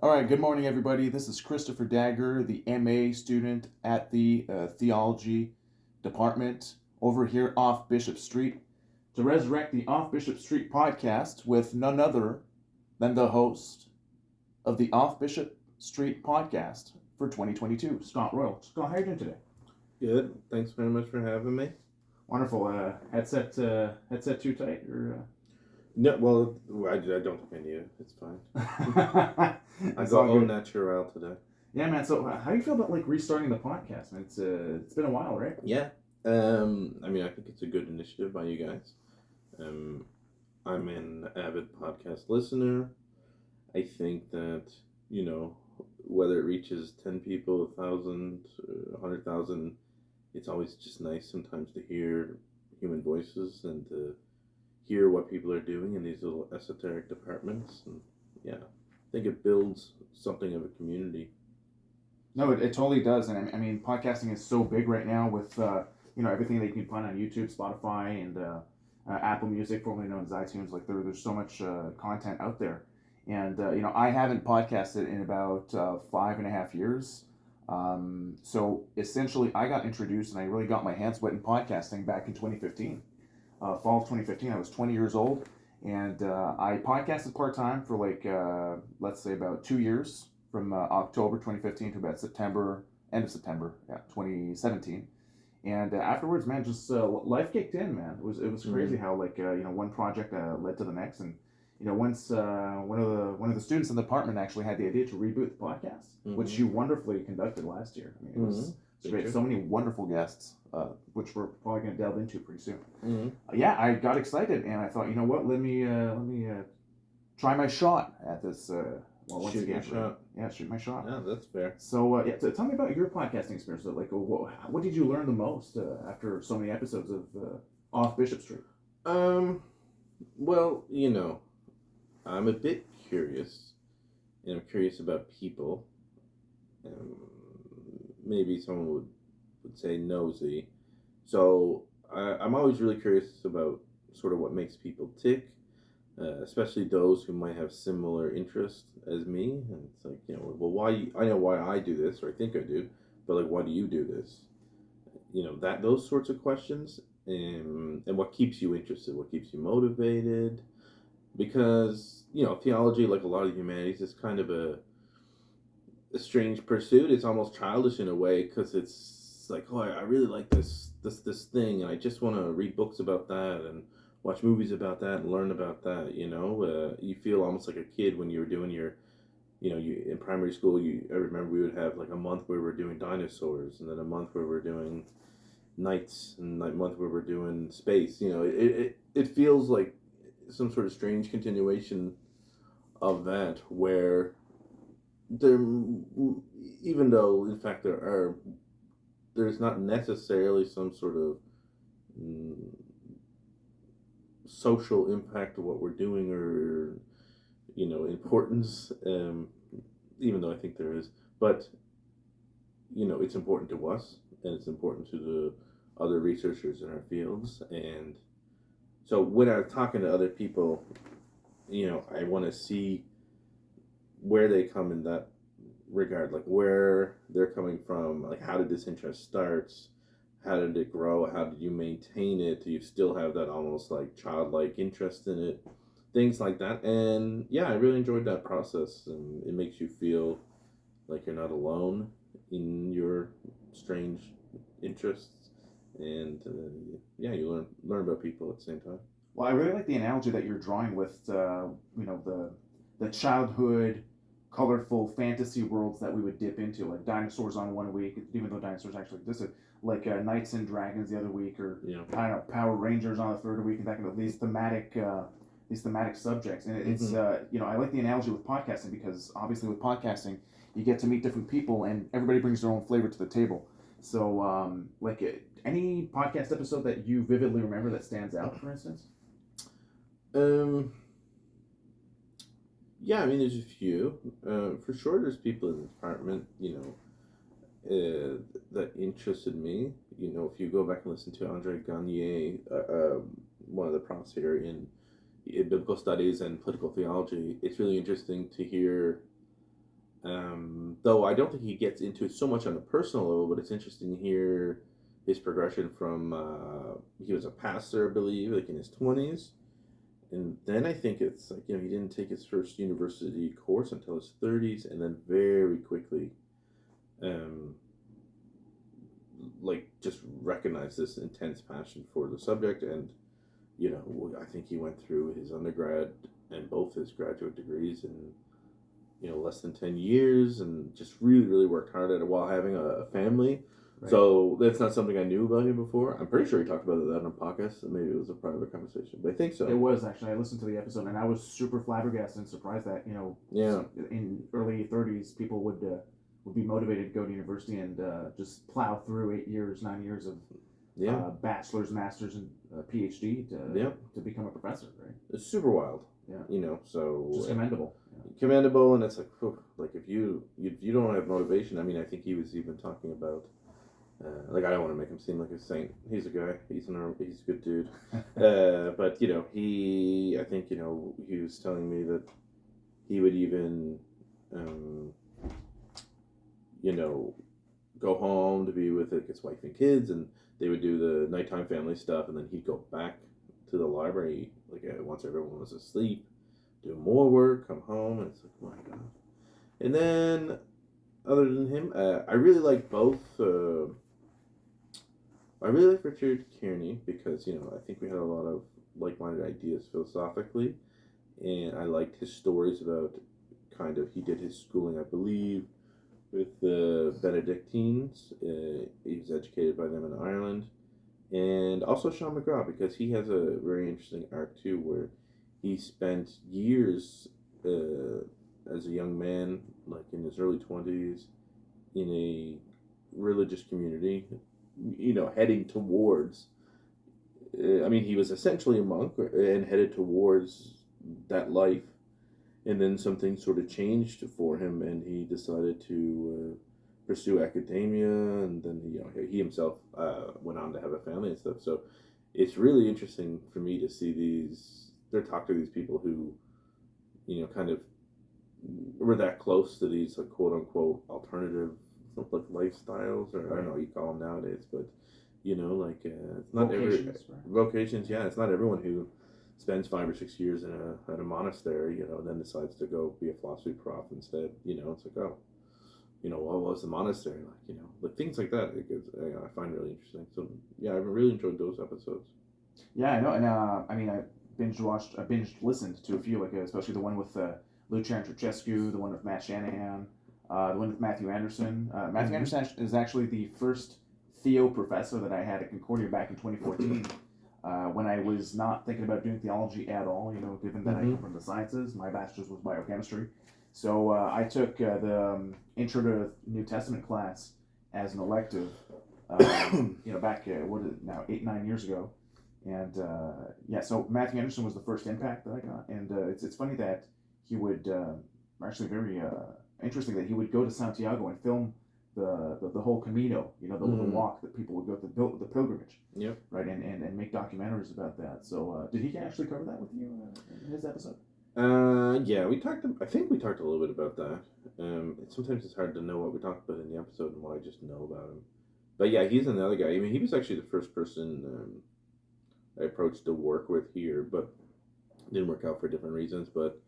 All right, good morning, everybody. This is Christopher Dagger, the MA student at the Theology department over here off Bishop Street to resurrect the Off Bishop Street podcast with none other than the host of the Off Bishop Street podcast for 2022, Scott Royle. Scott, how are you doing today? Good. Thanks very much for having me. Wonderful. Headset too tight or? No, well, I don't think I need it. It's fine. I go au naturel today. Yeah, man. So, how do you feel about restarting the podcast, man? It's been a while, right? Yeah. I mean, I think it's a good initiative by you guys. I'm an avid podcast listener. I think that whether it reaches 10 people, 1,000, 100,000, it's always just nice sometimes to hear human voices and to hear what people are doing in these little esoteric departments. And yeah, I think it builds something of a community. No, it totally does. And I mean, podcasting is so big right now with, everything that you can find on YouTube, Spotify, and Apple Music, formerly known as iTunes. There's so much content out there. And, I haven't podcasted in about 5.5 years. So essentially, I got introduced and I really got my hands wet in podcasting back in 2015. Fall of 2015, I was 20 years old, and I podcasted part-time for let's say about 2 years, from October 2015 to about end of September, 2017. And afterwards, man, just life kicked in, man. It was crazy how one project led to the next. And once one of the students in the department actually had the idea to reboot the podcast, which you wonderfully conducted last year. I mean, it was great. So many wonderful guests, which we're probably going to delve into pretty soon. Yeah, I got excited, and I thought, you know what? Let me try my shot at this. Shoot my shot. Yeah, shoot my shot. Yeah, that's fair. So tell me about your podcasting experience. What did you learn the most after so many episodes of Off Bishop Street? Well, I'm a bit curious, and I'm curious about people. Maybe someone would say nosy. So I'm always really curious about sort of what makes people tick, especially those who might have similar interests as me. And it's well, why? I know why I do this, or I think I do, but why do you do this? Those sorts of questions, and what keeps you interested, what keeps you motivated. Because, theology, like a lot of humanities, is kind of a strange pursuit. It's almost childish in a way, because it's I really like this thing, and I just want to read books about that and watch movies about that and learn about that. You feel almost like a kid when you were doing your, you in primary school. I remember we would have a month where we're doing dinosaurs, and then a month where we're doing knights, and a month where we're doing space. It feels like some sort of strange continuation of that, where there, even though in fact there's not necessarily some sort of social impact of what we're doing, or importance, even though I think there is, but it's important to us, and it's important to the other researchers in our fields. And so when I'm talking to other people, I want to see where they come in that regard, where they're coming from, how did this interest start, how did it grow, how did you maintain it, do you still have that almost childlike interest in it, things like that. And yeah, I really enjoyed that process, and it makes you feel like you're not alone in your strange interests. And you learn about people at the same time. Well, I really like the analogy that you're drawing with the childhood colorful fantasy worlds that we would dip into, like dinosaurs on one week, even though dinosaurs actually existed, Knights and Dragons the other week, or I don't know, Power Rangers on the third week, and that kind of these thematic subjects. And it's I like the analogy with podcasting, because obviously with podcasting you get to meet different people, and everybody brings their own flavor to the table. So any podcast episode that you vividly remember that stands out, for instance? Yeah, I mean, there's a few. For sure, there's people in the department, that interested me. If you go back and listen to Andre Gagne, one of the profs here in biblical studies and political theology, it's really interesting to hear Though I don't think he gets into it so much on a personal level, but it's interesting to hear his progression from he was a pastor, I believe, like in his 20s. And then I think it's like, he didn't take his first university course until his 30s, and then very quickly, um, like, just recognized this intense passion for the subject. And, I think he went through his undergrad and both his graduate degrees in, less than 10 years, and just really, really worked hard at it while having a family. Right. So that's not something I knew about him before. I'm pretty sure he talked about that on a podcast, and maybe it was a private conversation, but I think so. It was, actually. I listened to the episode, and I was super flabbergasted and surprised that, in early 30s, people would be motivated to go to university and just plow through 9 years of bachelor's, master's, and PhD to become a professor, right? It's super wild. Yeah. So just commendable. Commendable, and it's like if you don't have motivation. I mean, I think he was even talking about like, I don't want to make him seem like a saint. He's a guy. He's a good dude. But I think he was telling me that he would even go home to be with his wife and kids, and they would do the nighttime family stuff, and then he'd go back to the library like once everyone was asleep, do more work, come home, and it's like, my God. And then, other than him, I really like both. I really like Richard Kearney because I think we had a lot of like-minded ideas philosophically, and I liked his stories about he did his schooling, I believe, with the Benedictines. He was educated by them in Ireland. And also Sean McGraw, because he has a very interesting arc too, where he spent years as a young man, like in his early 20s, in a religious community, heading towards, he was essentially a monk and headed towards that life. And then something sort of changed for him, and he decided to pursue academia, and then he himself went on to have a family and stuff. So it's really interesting for me to see talk to these people who, kind of were that close to these like quote unquote alternative like lifestyles, or I don't know what you call them nowadays, but it's not vocations. Yeah, it's not everyone who spends 5 or 6 years at a monastery, and then decides to go be a philosophy prof instead. It's like, oh, what was the monastery like? Like things like that. I find really interesting. So yeah, I really enjoyed those episodes. Yeah, I know, and I binge listened to a few, like especially the one with Lucian Tricescu, the one with Matt Shanahan, the one with Matthew Anderson. Matthew Anderson is actually the first Theo professor that I had at Concordia back in 2014. When I was not thinking about doing theology at all, given that I come from the sciences. My bachelor's was biochemistry. So I took the Intro to New Testament class as an elective, back, 8-9 years ago. And so Matthew Anderson was the first impact that I got. And it's funny that he would, actually very interesting that he would go to Santiago and film the whole Camino, the little walk that people would go through, the pilgrimage. Yep. Right, and make documentaries about that. So did he actually cover that with you in his episode? Yeah, I think we talked a little bit about that. Sometimes it's hard to know what we talked about in the episode and what I just know about him. But yeah, he's another guy. He was actually the first person I approached to work with here, but didn't work out for different reasons. But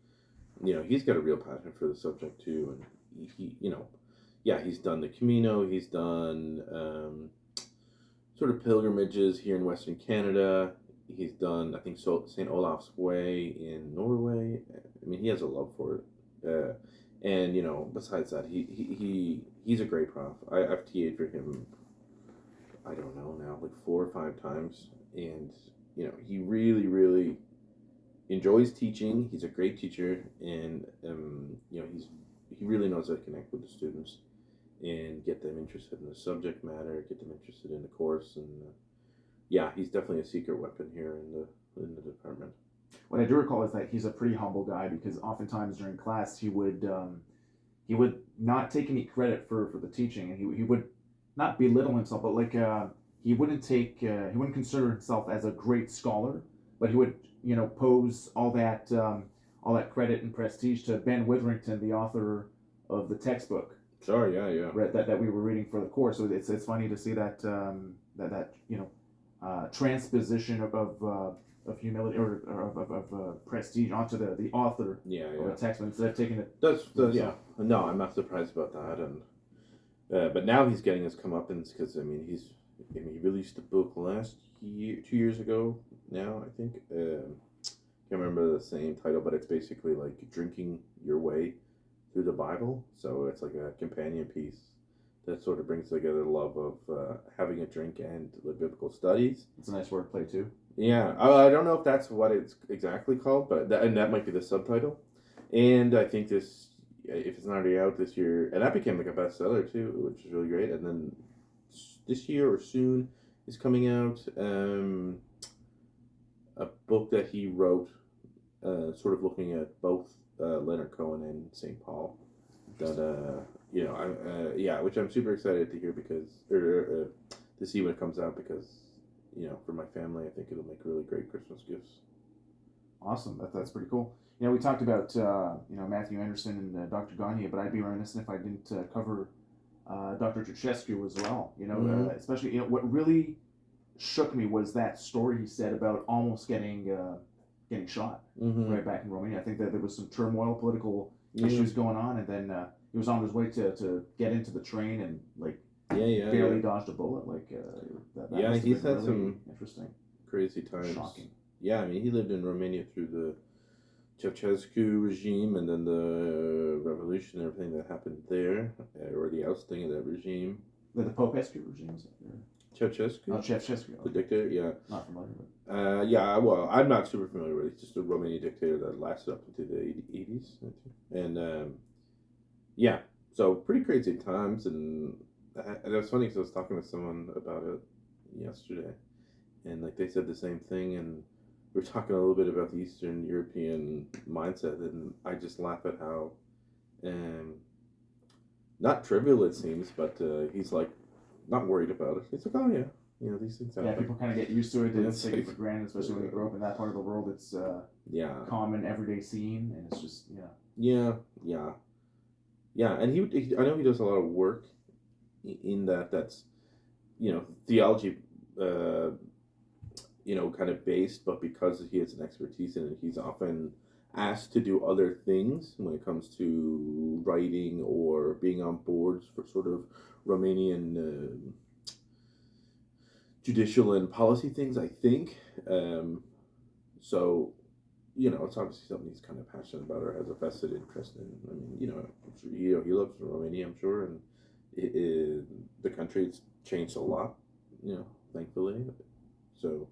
he's got a real passion for the subject too, and he's done the Camino. He's done sort of pilgrimages here in Western Canada. He's done, I think, St. Olaf's Way in Norway. He has a love for it. And besides that, he's a great prof. I've TA'd for him, I don't know now, like 4 or 5 times, and he really, really enjoys teaching. He's a great teacher, and he really knows how to connect with the students and get them interested in the subject matter, get them interested in the course, and he's definitely a secret weapon here in the department. What I do recall is that he's a pretty humble guy, because oftentimes during class he would not take any credit for the teaching, and he would not belittle himself, but he wouldn't consider himself as a great scholar, but he would pose all that credit and prestige to Ben Witherington, the author of the textbook. Sure, yeah. Right, that we were reading for the course. So it's funny to see that that transposition of humility or of prestige onto the author Yeah, of a text instead of taking it. That's yeah. No, I'm not surprised about that, and but now he's getting his comeuppance because he released the book last year, 2 years ago. Now I think can't remember the same title, but it's basically like drinking your way through the Bible. So it's like a companion piece that sort of brings together the love of having a drink and the biblical studies. It's a nice wordplay too. Yeah, I don't know if that's what it's exactly called, but that might be the subtitle. And I think this, if it's not already out this year, and that became like a bestseller too, which is really great. And then this year or soon is coming out a book that he wrote, sort of looking at both Leonard Cohen and St. Paul. That which I'm super excited to hear to see when it comes out because for my family I think it'll make really great Christmas gifts. Awesome, that's pretty cool. We talked about Matthew Anderson and Dr. Gagne, but I'd be remiss if I didn't cover Dr. Ceausescu as well. Especially what really shook me was that story he said about almost getting shot right back in Romania. I think that there was some turmoil, political issues going on, and then he was on his way to get into the train and barely dodged a bullet. He's had really some interesting, crazy times. Shocking. Yeah, he lived in Romania through the Ceausescu regime and then the revolution and everything that happened there, or the ousting of that regime. The Popescu regime, is it? Ceausescu? Oh, Ceausescu. The dictator, yeah. Not familiar with. Well, I'm not super familiar with it. It's just a Romanian dictator that lasted up into the 80s, I think. And, so pretty crazy times. And it was funny because I was talking to someone about it yesterday. And, they said the same thing. And we were talking a little bit about the Eastern European mindset. And I just laugh at how, not trivial it seems, but he's not worried about it. It's like, oh yeah, these things happen. Yeah, people kind of get used to it and take it for granted, especially when you grow up in that part of the world. It's common everyday scene, and it's just Yeah, and he I know he does a lot of work in that's theology, kind of based, but because he has an expertise in it, he's often asked to do other things when it comes to writing or being on boards for sort of Romanian judicial and policy things, I think. So, it's obviously something he's kind of passionate about or has a vested interest in. He loves Romania, I'm sure, and the country's changed a lot, thankfully. So,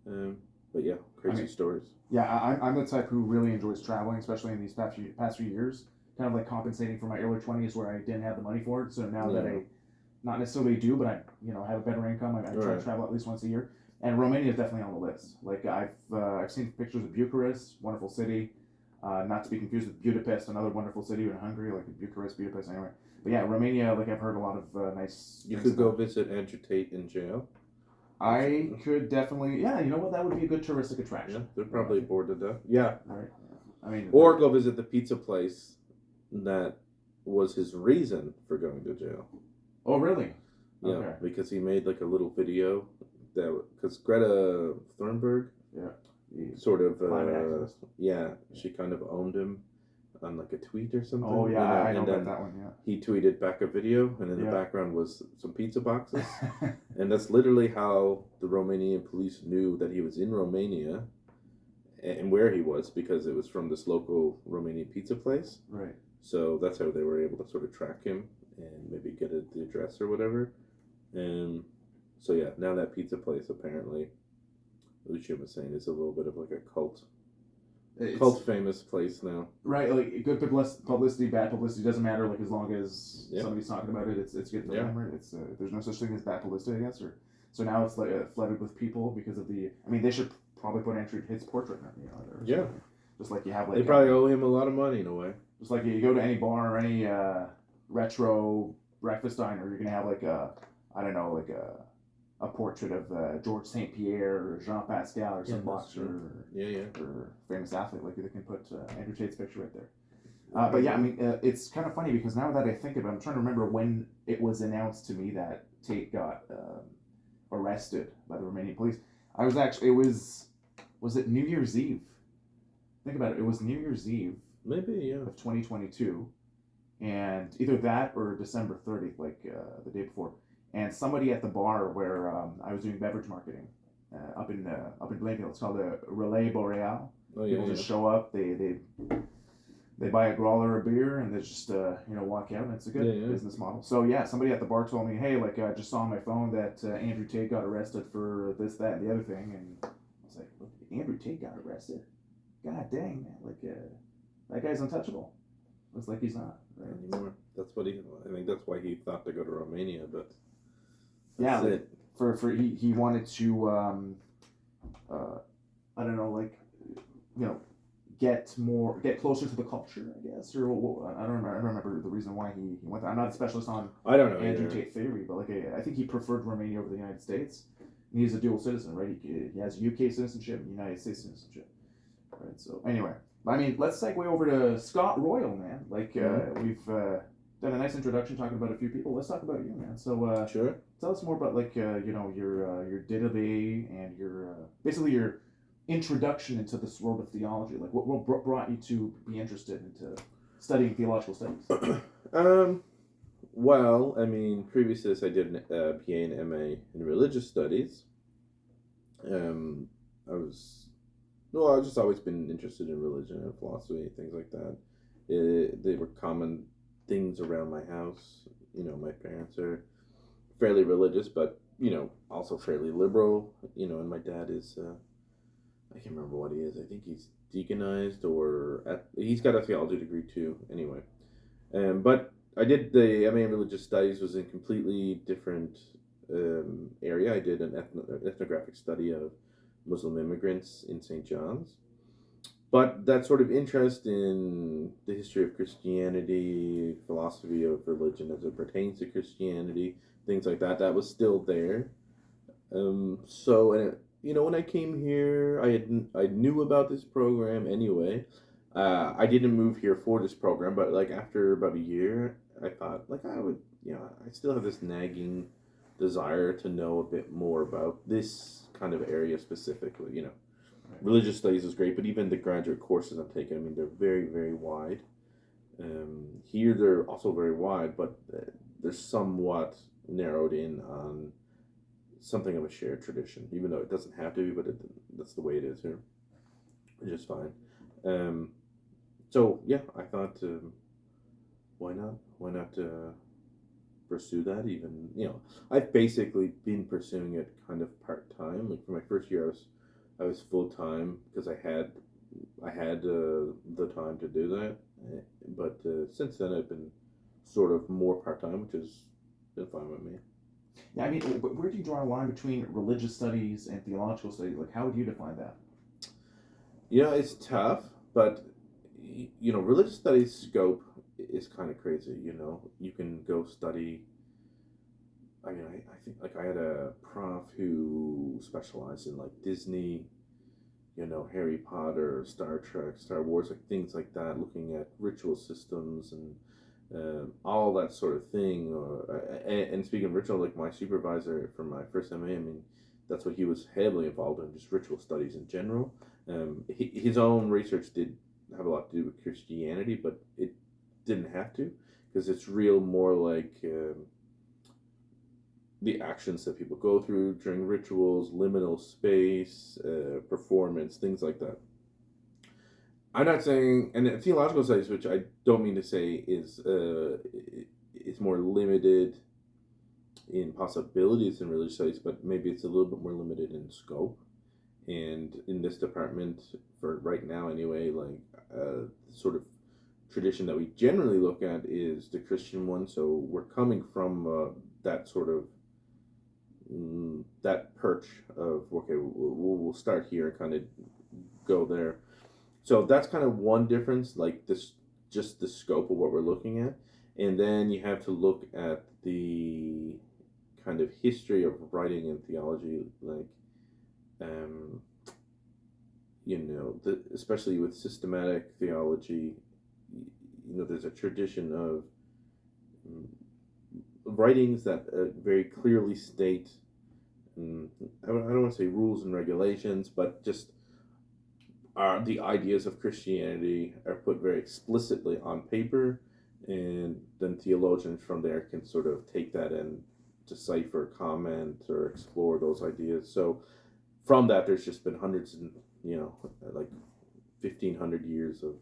but yeah, crazy stories. Yeah, I'm the type who really enjoys traveling, especially in these past few years. Kind of like compensating for my early 20s where I didn't have the money for it. So now that I not necessarily do, but I have a better income, I try to travel at least once a year. And Romania is definitely on the list. I've seen pictures of Bucharest, wonderful city. Not to be confused with Budapest, another wonderful city in Hungary, Bucharest, anyway. But yeah, Romania, I've heard a lot of nice. You could go visit Andrew Tate in jail. I could definitely, that would be a good touristic attraction. Yeah, they're probably bored to death. Yeah. Right. Or go visit the pizza place that was his reason for going to jail. Oh, really? Yeah, okay. Because he made a little video because Greta Thunberg, sort of, she kind of owned him on a tweet or something. Oh yeah, I know about that one. Yeah, he tweeted back a video, and in the background was some pizza boxes, and that's literally how the Romanian police knew that he was in Romania, and where he was because it was from this local Romanian pizza place. Right. So that's how they were able to sort of track him and maybe get the address or whatever. And so now that pizza place apparently, Lucian was saying, is a little bit of a cult famous place now. Right, good publicity, bad publicity doesn't matter. As long as somebody's talking about it, it's good for them. Right? It's there's no such thing as bad publicity, I guess. Or so now it's flooded with people because of the. I mean, they should probably put Andrew Tate's portrait. There. Just like you have they probably owe him a lot of money in a way. Just like you go to any bar or any retro breakfast diner, you're gonna have a portrait of George St. Pierre or Jean Pascal or some boxer or famous athlete. They can put Andrew Tate's picture right there. But yeah, I mean, it's kind of funny because now that I think of it, I'm trying to remember when it was announced to me that Tate got arrested by the Romanian police. I was actually, was it New Year's Eve? Think about it. It was New Year's Eve Maybe, yeah. of 2022, and either that or December 30th, like the day before. And somebody at the bar where I was doing beverage marketing up in Blainville, it's called the Relais Boreal. Oh yeah, People yeah. just show up, they buy a growler of beer and they just walk out, and it's a good Yeah, yeah. business model. So yeah, somebody at the bar told me, hey, like I just saw on my phone that Andrew Tate got arrested for this, that, and the other thing, and I was like, look, Andrew Tate got arrested. God dang, man, like that guy's untouchable. Looks like he's not right Anymore. That's what I think that's why he thought to go to Romania, but yeah, that's like, it. for he wanted to I don't know, like get closer to the culture, I guess, or I don't remember the reason why he went there. I'm not a specialist on I don't know Andrew either. Tate theory, but like I think he preferred Romania over the United States. And he's a dual citizen, right? He has UK citizenship and United States citizenship, right? So anyway, I mean, let's segue over to Scott Royle, man. Like we've done a nice introduction talking about a few people. Let's talk about you, man. So Sure. tell us more about like your day-to-day and your basically your introduction into this world of theology. Like what brought you to be interested into studying theological studies? Well, I mean, previous to this, I did a PA and MA in religious studies. Um, I was, well, I've just always been interested in religion and philosophy, things like that. They were common things around my house. My parents are fairly religious, but also fairly liberal. And my dad is, I can't remember what he is. I think he's deaconized he's got a theology degree too. Anyway, but I did the MA in religious studies was in completely different area. I did an ethnographic study of Muslim immigrants in St. John's. But that sort of interest in the history of Christianity, philosophy of religion as it pertains to Christianity, things like that, that was still there. So, and when I came here, I knew about this program anyway. I didn't move here for this program, but like after about a year, I thought like I would, I still have this nagging desire to know a bit more about this kind of area specifically. Religious studies is great, but even the graduate courses I'm taking, I mean, they're very, very wide. Here they're also very wide, but they're somewhat narrowed in on something of a shared tradition, even though it doesn't have to be, but that's the way it is here, which is fine. So yeah, I thought, why not? Why not pursue that? Even I've basically been pursuing it kind of part time. Like for my first year, I was full time because I had the time to do that. But since then, I've been sort of more part time, which has been fine with me. Yeah, I mean, where do you draw a line between religious studies and theological studies? Like, how would you define that? It's tough, but religious studies scope is kind of crazy. You can go study. I mean, I think like I had a prof who specialized in like Disney, Harry Potter, Star Trek, Star Wars, like things like that, looking at ritual systems and all that sort of thing. And speaking of ritual, like my supervisor for my first MA, I mean, that's what he was heavily involved in, just ritual studies in general. His own research did have a lot to do with Christianity, but it didn't have to, because it's real more like the actions that people go through during rituals, liminal space, performance, things like that. I'm not saying, and theological studies, which I don't mean to say is more limited in possibilities in religious studies, but maybe it's a little bit more limited in scope. And in this department, for right now anyway, like sort of tradition that we generally look at is the Christian one. So we're coming from that sort of that perch of okay, we'll start here and kind of go there. So that's kind of one difference, like this, just the scope of what we're looking at, and then you have to look at the kind of history of writing in theology, like, especially with systematic theology, there's a tradition of mm, writings that very clearly state, I don't want to say rules and regulations, but just the ideas of Christianity are put very explicitly on paper, and then theologians from there can sort of take that and decipher, comment, or explore those ideas. So from that, there's just been hundreds and like 1,500 years of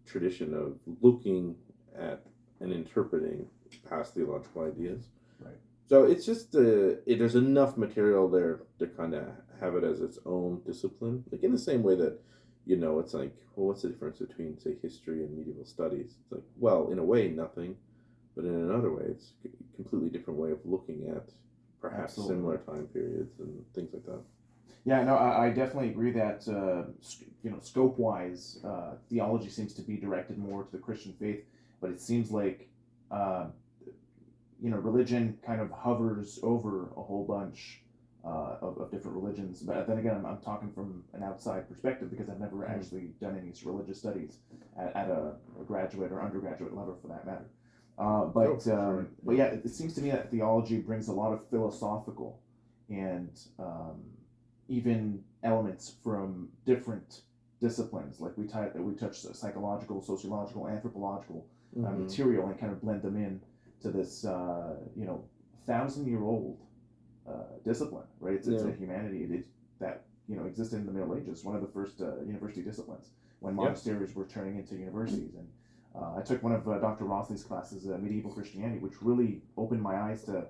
tradition of looking at and interpreting past theological ideas. Right. So it's just there's enough material there to kind of have it as its own discipline, like in the same way that it's like, well, what's the difference between, say, history and medieval studies? It's like, well, in a way, nothing, but in another way, it's a completely different way of looking at perhaps Absolutely. similar time periods and things like that. Yeah, no, I definitely agree that scope wise, theology seems to be directed more to the Christian faith, but it seems like uh, religion kind of hovers over a whole bunch of different religions. But then again, I'm talking from an outside perspective because I've never actually done any religious studies at a graduate or undergraduate level, for that matter. Sure. But yeah, it seems to me that theology brings a lot of philosophical and even elements from different disciplines. Like we touch psychological, sociological, anthropological material and kind of blend them in to this 1,000-year-old discipline, right? It's a humanity that existed in the Middle Ages, one of the first university disciplines when monasteries were turning into universities. And I took one of Dr. Rossley's classes, Medieval Christianity, which really opened my eyes to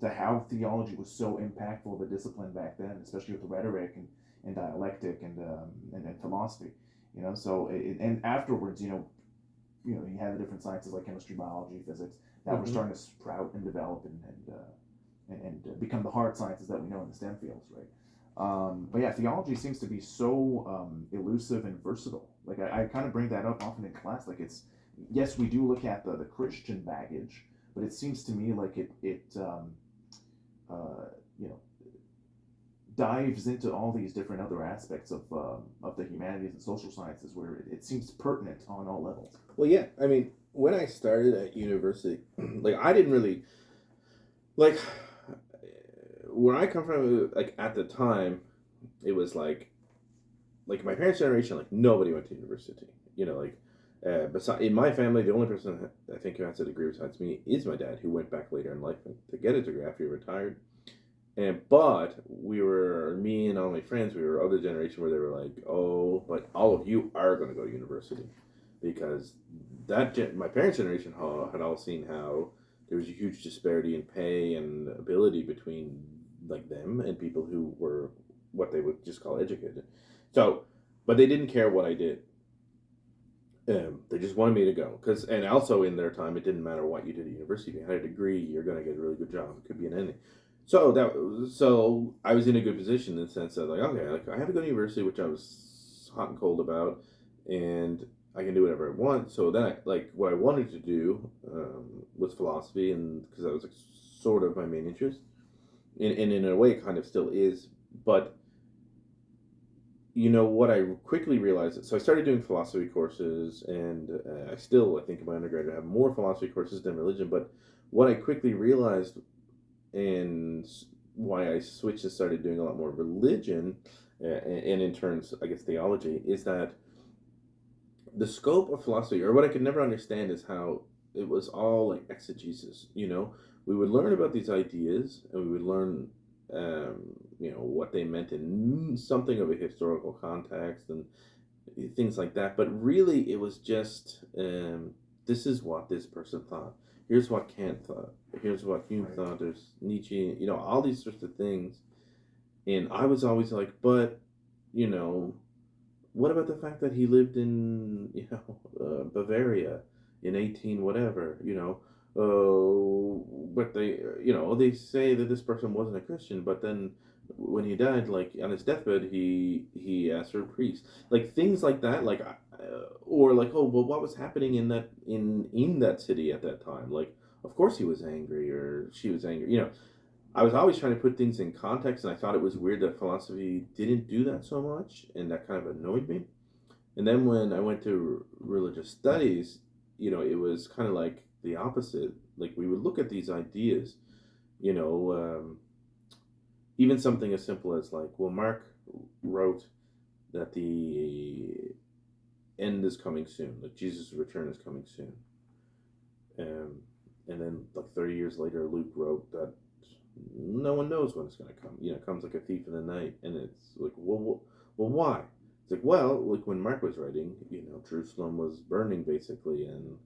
how theology was so impactful of a discipline back then, especially with the rhetoric and dialectic and philosophy. So and afterwards, you had the different sciences like chemistry, biology, physics that were starting to sprout and develop and become the hard sciences that we know in the STEM fields, right? But yeah, theology seems to be so elusive and versatile. Like I kind of bring that up often in class. Like yes, we do look at the Christian baggage, but it seems to me like it dives into all these different other aspects of the humanities and social sciences where it seems pertinent on all levels. Well, yeah, I mean, when I started at university, like I didn't really like where I come from. Like at the time, it was like my parents' generation, like nobody went to university. In my family, the only person I think who has a degree besides me is my dad, who went back later in life to get a degree after he retired. But me and all my friends, we were other generation where they were like, oh, but all of you are going to go to university, because my parents' generation had all seen how there was a huge disparity in pay and ability between like them and people who were what they would just call educated. So, but they didn't care what I did. They just wanted me to go and also in their time, it didn't matter what you did at university. If you had a degree, you're going to get a really good job. It could be in anything. So I was in a good position in the sense that, like, okay, like I have to go to university, which I was hot and cold about, and I can do whatever I want. So then, what I wanted to do was philosophy, and because that was like sort of my main interest, and in a way, it kind of still is. But what I quickly realized. So I started doing philosophy courses, and I think in my undergrad I have more philosophy courses than religion. But what I quickly realized, and why I switched and started doing a lot more religion, and in turn, I guess, theology, is that the scope of philosophy, or what I could never understand, is how it was all like exegesis. We would learn about these ideas, and we would learn, what they meant in something of a historical context and things like that. But really, it was just, this is what this person thought. Here's what Kant thought. Here's what Hume thought. There's Nietzsche. All these sorts of things. And I was always like, but, what about the fact that he lived in, Bavaria in 18 whatever, but they say that this person wasn't a Christian, but then when he died, like on his deathbed, he asked for a priest, like things like that, or like, oh, well, what was happening in that city at that time? Like, of course he was angry, or she was angry. I was always trying to put things in context, and I thought it was weird that philosophy didn't do that so much, and that kind of annoyed me. And then when I went to religious studies, it was kind of like the opposite. Like we would look at these ideas, you know, even something as simple as like, well, Mark wrote that the end is coming soon, like Jesus' return is coming soon. Um, and then like 30 years later, Luke wrote that no one knows when it's going to come. It comes like a thief in the night, and it's like, well, why? It's like, well, like when Mark was writing, Jerusalem was burning basically, and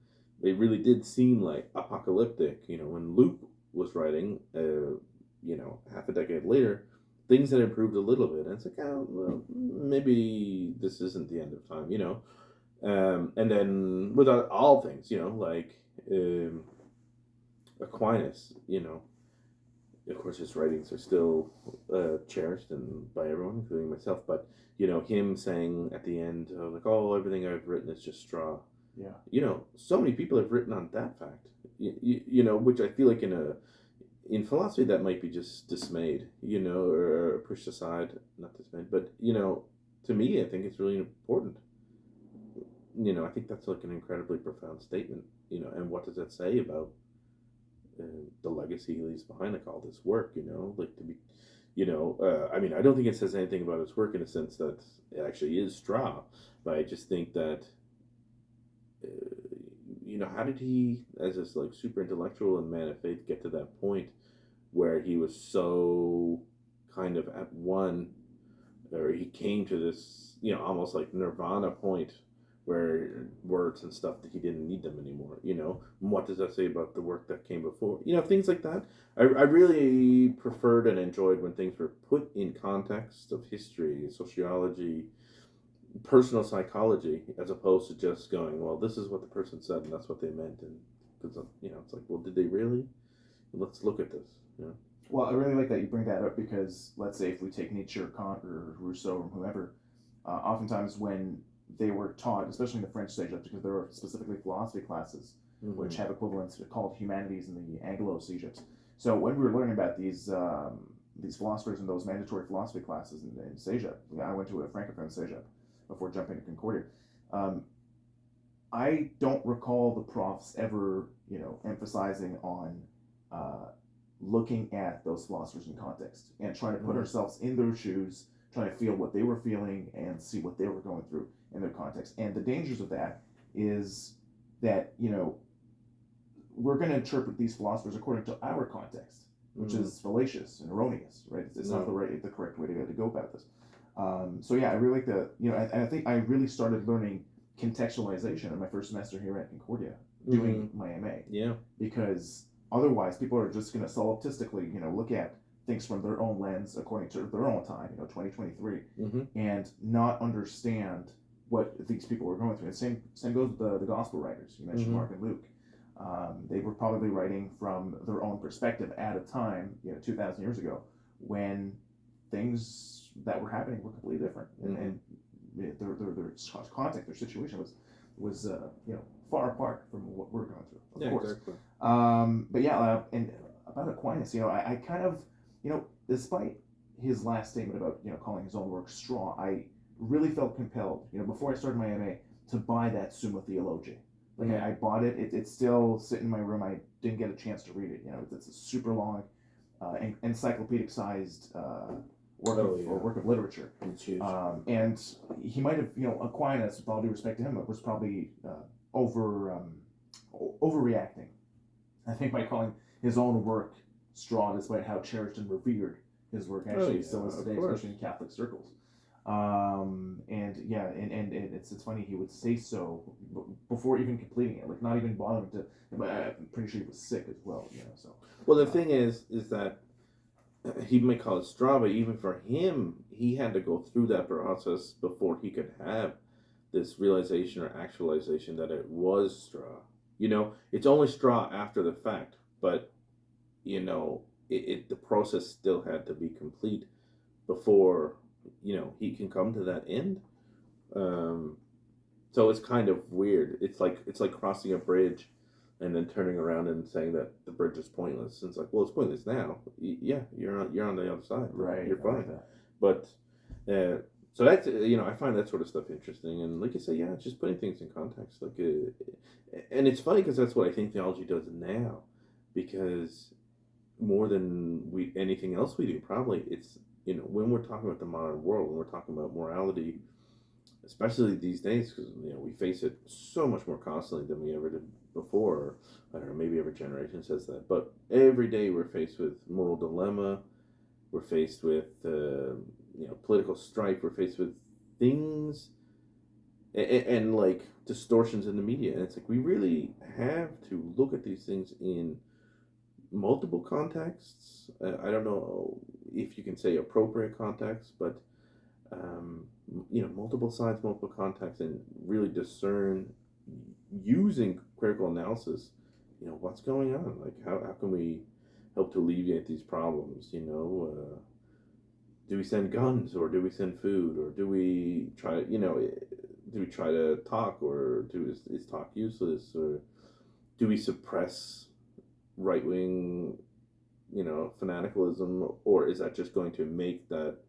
it really did seem like apocalyptic. When Luke was writing, half a decade later, things had improved a little bit, and it's like, oh, well, maybe this isn't the end of time. And then with all things, like Aquinas, of course, his writings are still cherished and by everyone, including myself. But him saying at the end, like, "Oh, everything I've written is just straw." Yeah. So many people have written on that fact. Which I feel like in philosophy that might be just dismayed, or pushed aside, not dismayed, but to me, I think it's really important. I think that's like an incredibly profound statement. And what does that say about the legacy he leaves behind, like all this work, like to be, I mean, I don't think it says anything about his work in a sense that it actually is straw, but I just think that, how did he, as this like super intellectual and man of faith, get to that point where he was so kind of at one, or he came to this, almost like nirvana point where words and stuff that he didn't need them anymore. And what does that say about the work that came before? Things like that. I really preferred and enjoyed when things were put in context of history, sociology, personal psychology, as opposed to just going, well, this is what the person said and that's what they meant. And because it's like, well, did they really? Let's look at this. Well, I really like that you bring that up because let's say if we take Nietzsche or Kant or Rousseau or whoever, oftentimes when they were taught, especially in the French stage, because there are specifically philosophy classes which have equivalents called humanities in the Anglo Egypt. So when we were learning about these philosophers in those mandatory philosophy classes in Sejep, I went to a francophone Sejep before jumping to Concordia. I don't recall the profs ever, emphasizing on looking at those philosophers in context and trying to put ourselves in their shoes, trying to feel what they were feeling and see what they were going through in their context. And the dangers of that is that, we're going to interpret these philosophers according to our context, which is fallacious and erroneous, right? It's not the correct way to go about this. So yeah, I really like and I think I really started learning contextualization in my first semester here at Concordia doing my MA. Yeah. Because otherwise, people are just going to solipsistically, look at things from their own lens according to their own time, 2023, and not understand what these people were going through. And same goes with the gospel writers. You mentioned Mark and Luke. They were probably writing from their own perspective at a time, 2,000 years ago, when things that were happening were completely different, and their context, their situation was far apart from what we're going through. Of course. Exactly. But yeah, and about Aquinas, I kind of, despite his last statement about calling his own work straw, I really felt compelled, before I started my MA, to buy that Summa Theology. Like I bought it. It's still sitting in my room. I didn't get a chance to read it. It's a super long, encyclopedic sized work of literature. It's huge. And he might have, Aquinas, with all due respect to him, was probably overreacting. I think by calling his own work straw, despite how cherished and revered his work actually still is today, especially in Catholic circles. And it's funny he would say so before even completing it, like not even bothering to. But I'm pretty sure he was sick as well, So well, the thing is that he might call it straw, but even for him, he had to go through that process before he could have this realization or actualization that it was straw. It's only straw after the fact, but the process still had to be complete before he can come to that end. So it's kind of weird. It's like crossing a bridge and then turning around and saying that the bridge is pointless. And it's like, well, it's pointless now. Yeah, you're on the other side. Right. You're fine. Like But So that's I find that sort of stuff interesting, and like you say, yeah, it's just putting things in context. And it's funny because that's what I think theology does now, because more than we anything else we do, probably it's when we're talking about the modern world, when we're talking about morality, especially these days, because we face it so much more constantly than we ever did before. I don't know, maybe every generation says that, but every day we're faced with moral dilemma. We're faced with political strife. We're faced with things and like distortions in the media, and it's like we really have to look at these things in multiple contexts. I don't know if you can say appropriate context, but multiple sides, multiple contexts, and really discern using critical analysis. What's going on? Like how can we help to alleviate these problems? Do we send guns or do we send food or do we try? Do we try to talk or is talk useless or do we suppress right wing, fanaticism, or is that just going to make that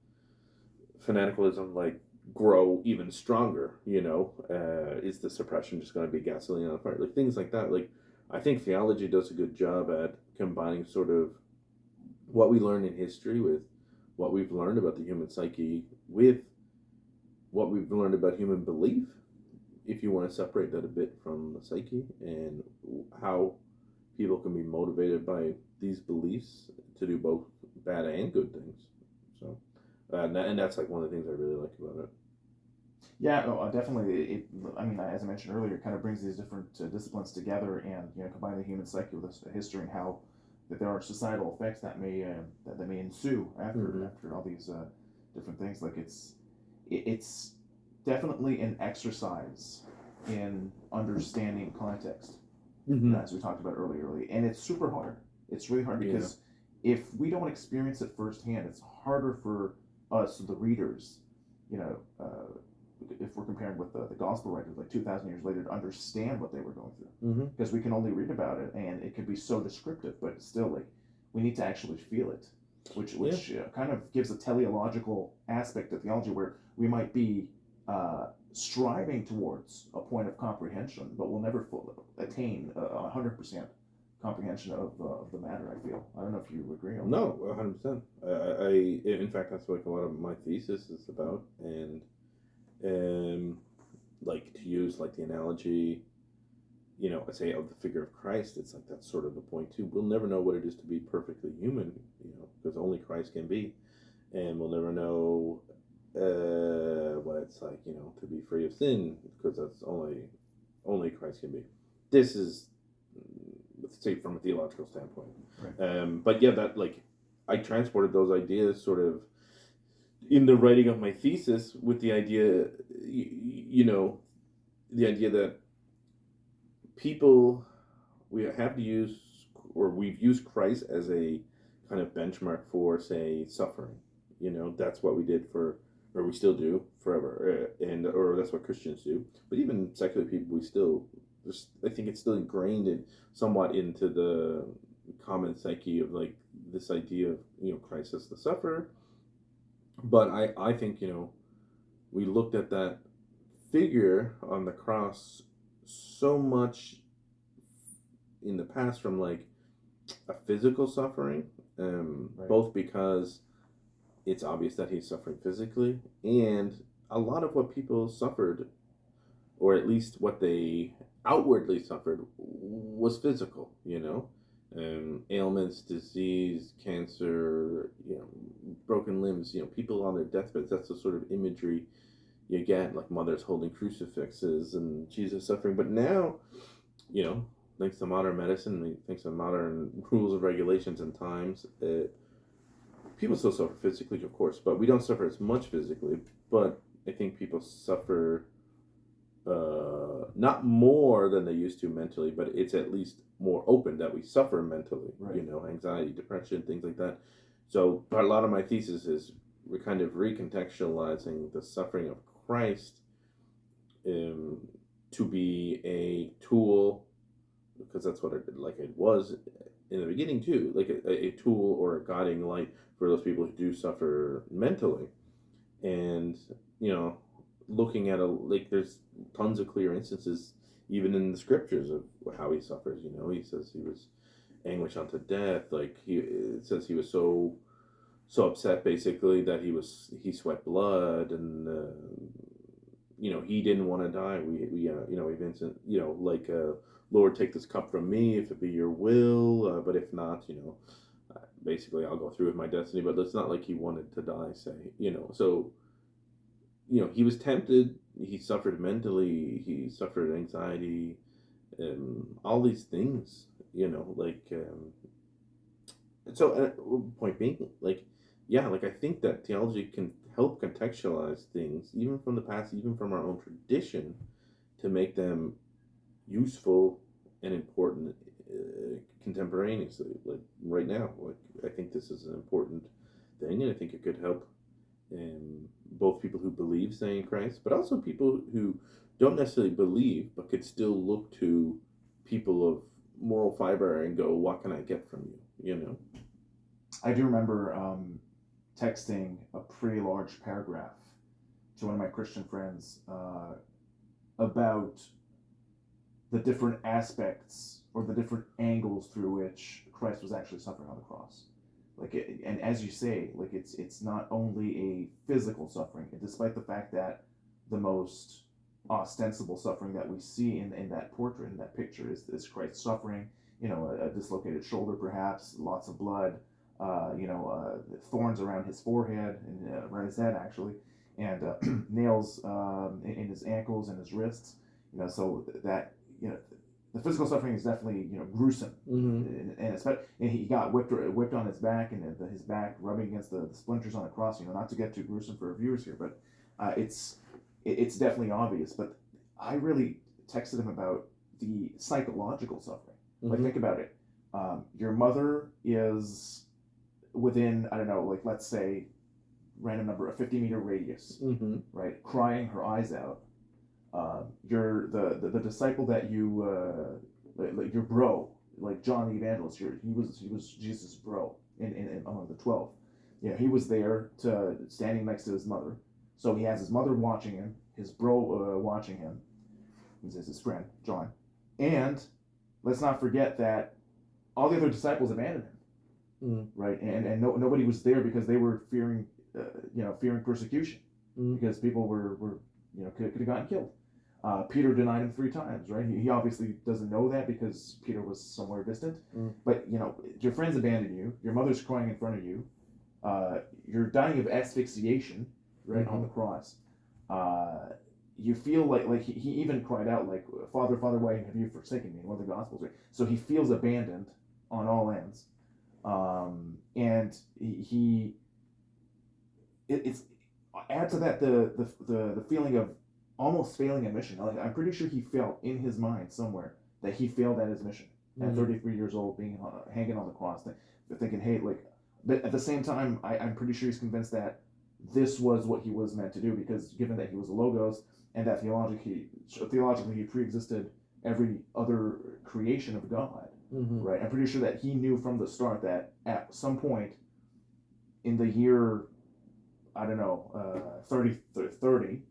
fanaticism like grow even stronger? Is the suppression just going to be gasoline on the fire? Like things like that. Like I think theology does a good job at combining sort of what we learn in history with what we've learned about the human psyche with what we've learned about human belief. If you want to separate that a bit from the psyche and how people can be motivated by these beliefs to do both bad and good things. So, and that's like one of the things I really like about it. Yeah, no, definitely. I mean, as I mentioned earlier, it kind of brings these different disciplines together, and combine the human psyche with history and how that there are societal effects that may ensue after all these different things. Like it's definitely an exercise in understanding context, as we talked about earlier, and it's super hard. It's really hard because if we don't experience it firsthand, it's harder for us, the readers, if we're comparing with the gospel writers like 2,000 years later, to understand what they were going through, because we can only read about it and it can be so descriptive, but still, like, we need to actually feel it, which kind of gives a teleological aspect to theology where we might be striving towards a point of comprehension, but we'll never attain 100% comprehension of the matter. I feel. I don't know if you agree on that. No, 100%. In fact, that's what a lot of my thesis is about, and like to use like the analogy, I say of the figure of Christ, it's like that's sort of the point too. We'll never know what it is to be perfectly human, because only Christ can be, and we'll never know what it's like, to be free of sin, because that's only Christ can be. This is, let's say, from a theological standpoint. Right. But yeah, that like I transported those ideas sort of in the writing of my thesis with the idea, the idea that we have to use, or we've used Christ as a kind of benchmark for, say, suffering. That's what we did or we still do forever, or that's what Christians do. But even secular people, I think it's still ingrained somewhat into the common psyche of like this idea of Christ as the sufferer. But I think we looked at that figure on the cross so much in the past from like a physical suffering, Right. both because it's obvious that he's suffering physically, and a lot of what people suffered, or at least what they outwardly suffered, was physical. Ailments, disease, cancer, broken limbs. People on their deathbeds. That's the sort of imagery you get, like mothers holding crucifixes and Jesus suffering. But now, thanks to modern medicine, thanks to modern rules and regulations and times, people still suffer physically, of course, but we don't suffer as much physically. But I think people suffer not more than they used to mentally, but it's at least more open that we suffer mentally. Right. Anxiety, depression, things like that. So a lot of my thesis is we're kind of recontextualizing the suffering of Christ to be a tool, because that's what it was in the beginning too, like a tool or a guiding light for those people who do suffer mentally. And you know, looking at there's tons of clear instances even in the scriptures of how he suffers. You know, he says he was anguish unto death. Like it says he was so upset basically that he sweat blood, and he didn't want to die. Vincent, Lord, take this cup from me if it be your will, but if not, basically I'll go through with my destiny. But it's not like he wanted to die, so he was tempted. He suffered mentally. He suffered anxiety, all these things. Point being, I think that theology can help contextualize things, even from the past, even from our own tradition, to make them useful and important contemporaneously. Like right now, I think this is an important thing, and I think it could help both people who believe, say, in Christ, but also people who don't necessarily believe, but could still look to people of moral fiber and go, "What can I get from you?" I do remember texting a pretty large paragraph to one of my Christian friends about the different aspects or the different angles through which Christ was actually suffering on the cross. And as you say, it's not only a physical suffering, despite the fact that the most ostensible suffering that we see in that portrait, in that picture, is Christ suffering. A dislocated shoulder, perhaps, lots of blood, thorns around his forehead and around his head, actually, and nails in his ankles and his wrists. So that the physical suffering is definitely gruesome, and he got whipped on his back, and his back rubbing against the splinters on the cross. Not to get too gruesome for our viewers here, but it's definitely obvious. But I really texted him about the psychological suffering. Think about it. Your mother is within, I don't know, let's say, random number, a 50-meter radius, right? Crying her eyes out. You're the disciple that you, your bro, like John the Evangelist. He was Jesus' bro in among the 12. He was there standing next to his mother. So he has his mother watching him, his bro watching him. He's his friend John, and let's not forget that all the other disciples abandoned him, right? And nobody was there because they were fearing persecution, because people were could have gotten killed. Peter denied him 3 times, right? He obviously doesn't know that because Peter was somewhere distant. But your friends abandon you. Your mother's crying in front of you. You're dying of asphyxiation, right, on the cross. You feel like he even cried out, like, "Father, Father, why have you forsaken me?" in one of the Gospels, right? So he feels abandoned on all ends, and it's add to that the feeling of almost failing a mission. Like, I'm pretty sure he felt in his mind somewhere that he failed at his mission at 33 years old, being hanging on the cross, thinking, hey, but at the same time, I'm pretty sure he's convinced that this was what he was meant to do, because given that he was a logos, and that theologically he pre-existed every other creation of God, right? I'm pretty sure that he knew from the start that at some point in the year, I don't know, 30,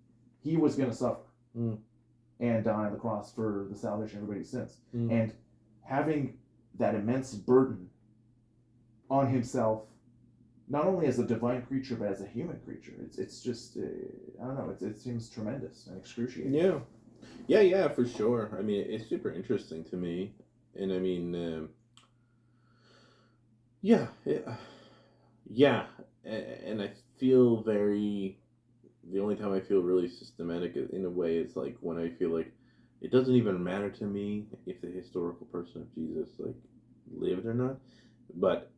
he was going to suffer and die on the cross for the salvation of everybody's sins. And having that immense burden on himself, not only as a divine creature, but as a human creature, it's just, I don't know, it seems tremendous and excruciating. Yeah, for sure. I mean, it's super interesting to me. And I mean, yeah. And I feel the only time I feel really systematic in a way is like when I feel like it doesn't even matter to me if the historical person of Jesus lived or not, but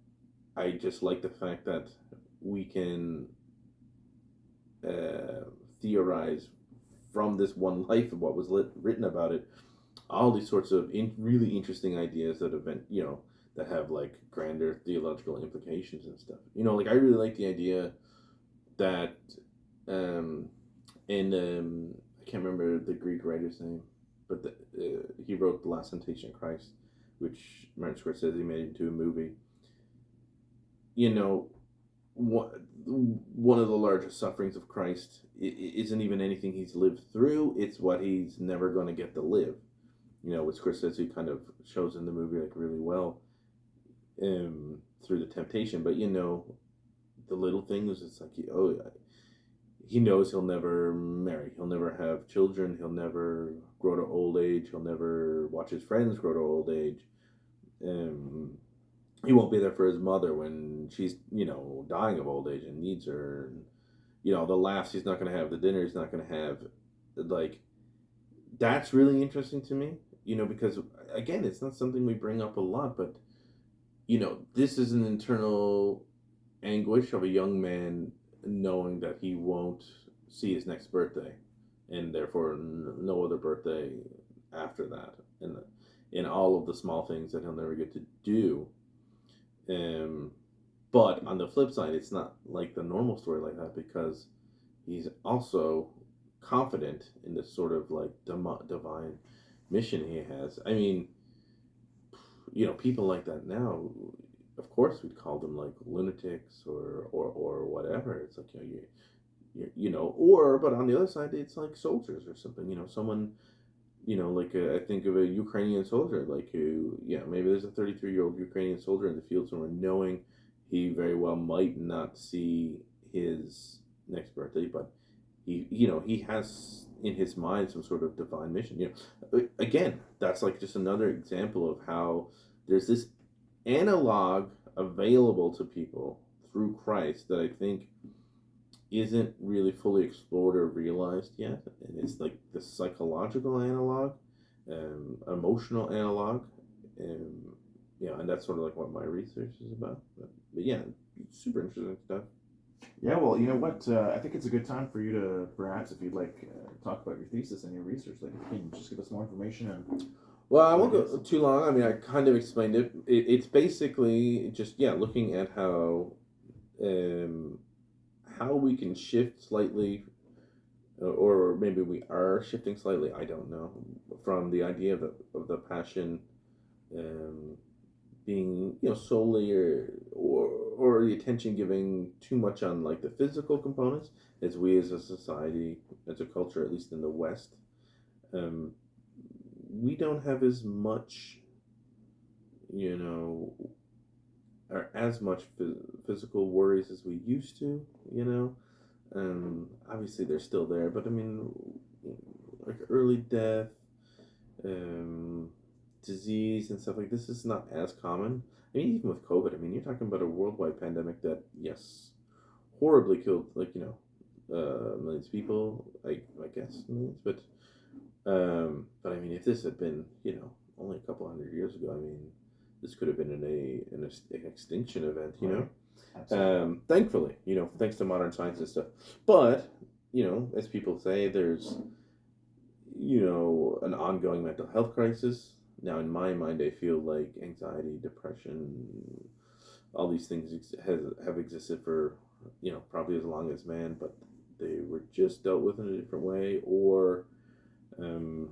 I just like the fact that we can theorize from this one life of what was written about it, all these sorts of really interesting ideas that have been, that have grander theological implications and stuff. I really like the idea that, I can't remember the Greek writer's name, but he wrote The Last Temptation of Christ, which Martin Scorsese made into a movie. one of the largest sufferings of Christ isn't even anything he's lived through. It's what he's never going to get to live. Which Scorsese kind of shows in the movie like really well, through the temptation. But the little things. It's like he knows he'll never marry. He'll never have children. He'll never grow to old age. He'll never watch his friends grow to old age. Um, he won't be there for his mother when she's dying of old age and needs her. And, the laughs he's not going to have, the dinner he's not going to have. Like, that's really interesting to me. Because again, it's not something we bring up a lot, but this is an internal anguish of a young man knowing that he won't see his next birthday, and therefore no other birthday after that, and in all of the small things that he'll never get to do. But on the flip side, it's not like the normal story like that, because he's also confident in this sort of like divine mission he has. I mean, people like that now, of course, we'd call them like lunatics or whatever. It's like but on the other side, it's like soldiers or something. Someone, like I think of a Ukrainian soldier, like who, maybe there's a 33-year-old Ukrainian soldier in the field somewhere, knowing he very well might not see his next birthday, but he has in his mind some sort of divine mission. Again, that's like just another example of how there's this analog available to people through Christ that I think isn't really fully explored or realized yet. And it's like the psychological analog, emotional analog, and and that's sort of like what my research is about. But yeah, super interesting stuff. Yeah, well, you know what? I think it's a good time for you to perhaps, if you'd like, talk about your thesis and your research. Like, can you just give us more information on Well, I what won't it go is? too long. I mean, I kind of explained it. It's basically just looking at um, how we can shift slightly, or maybe we are shifting slightly. I don't know, from the idea of the passion, um, being solely or the attention giving too much on like the physical components, as we as a society, as a culture, at least in the West, um, we don't have as much, you know, or as much physical worries as we used to. Obviously they're still there, but I mean, like early death, um, disease and stuff like this is not as common. I mean, even with COVID, I mean, you're talking about a worldwide pandemic that, yes, horribly killed, like, millions of people, I guess millions, but I mean, if this had been, only a couple hundred years ago, I mean, this could have been an extinction event, Right. Absolutely. thankfully, thanks to modern science and stuff. But, as people say, there's, an ongoing mental health crisis. Now, in my mind, I feel like anxiety, depression, all these things have existed for, probably as long as man, but they were just dealt with in a different way, or, um,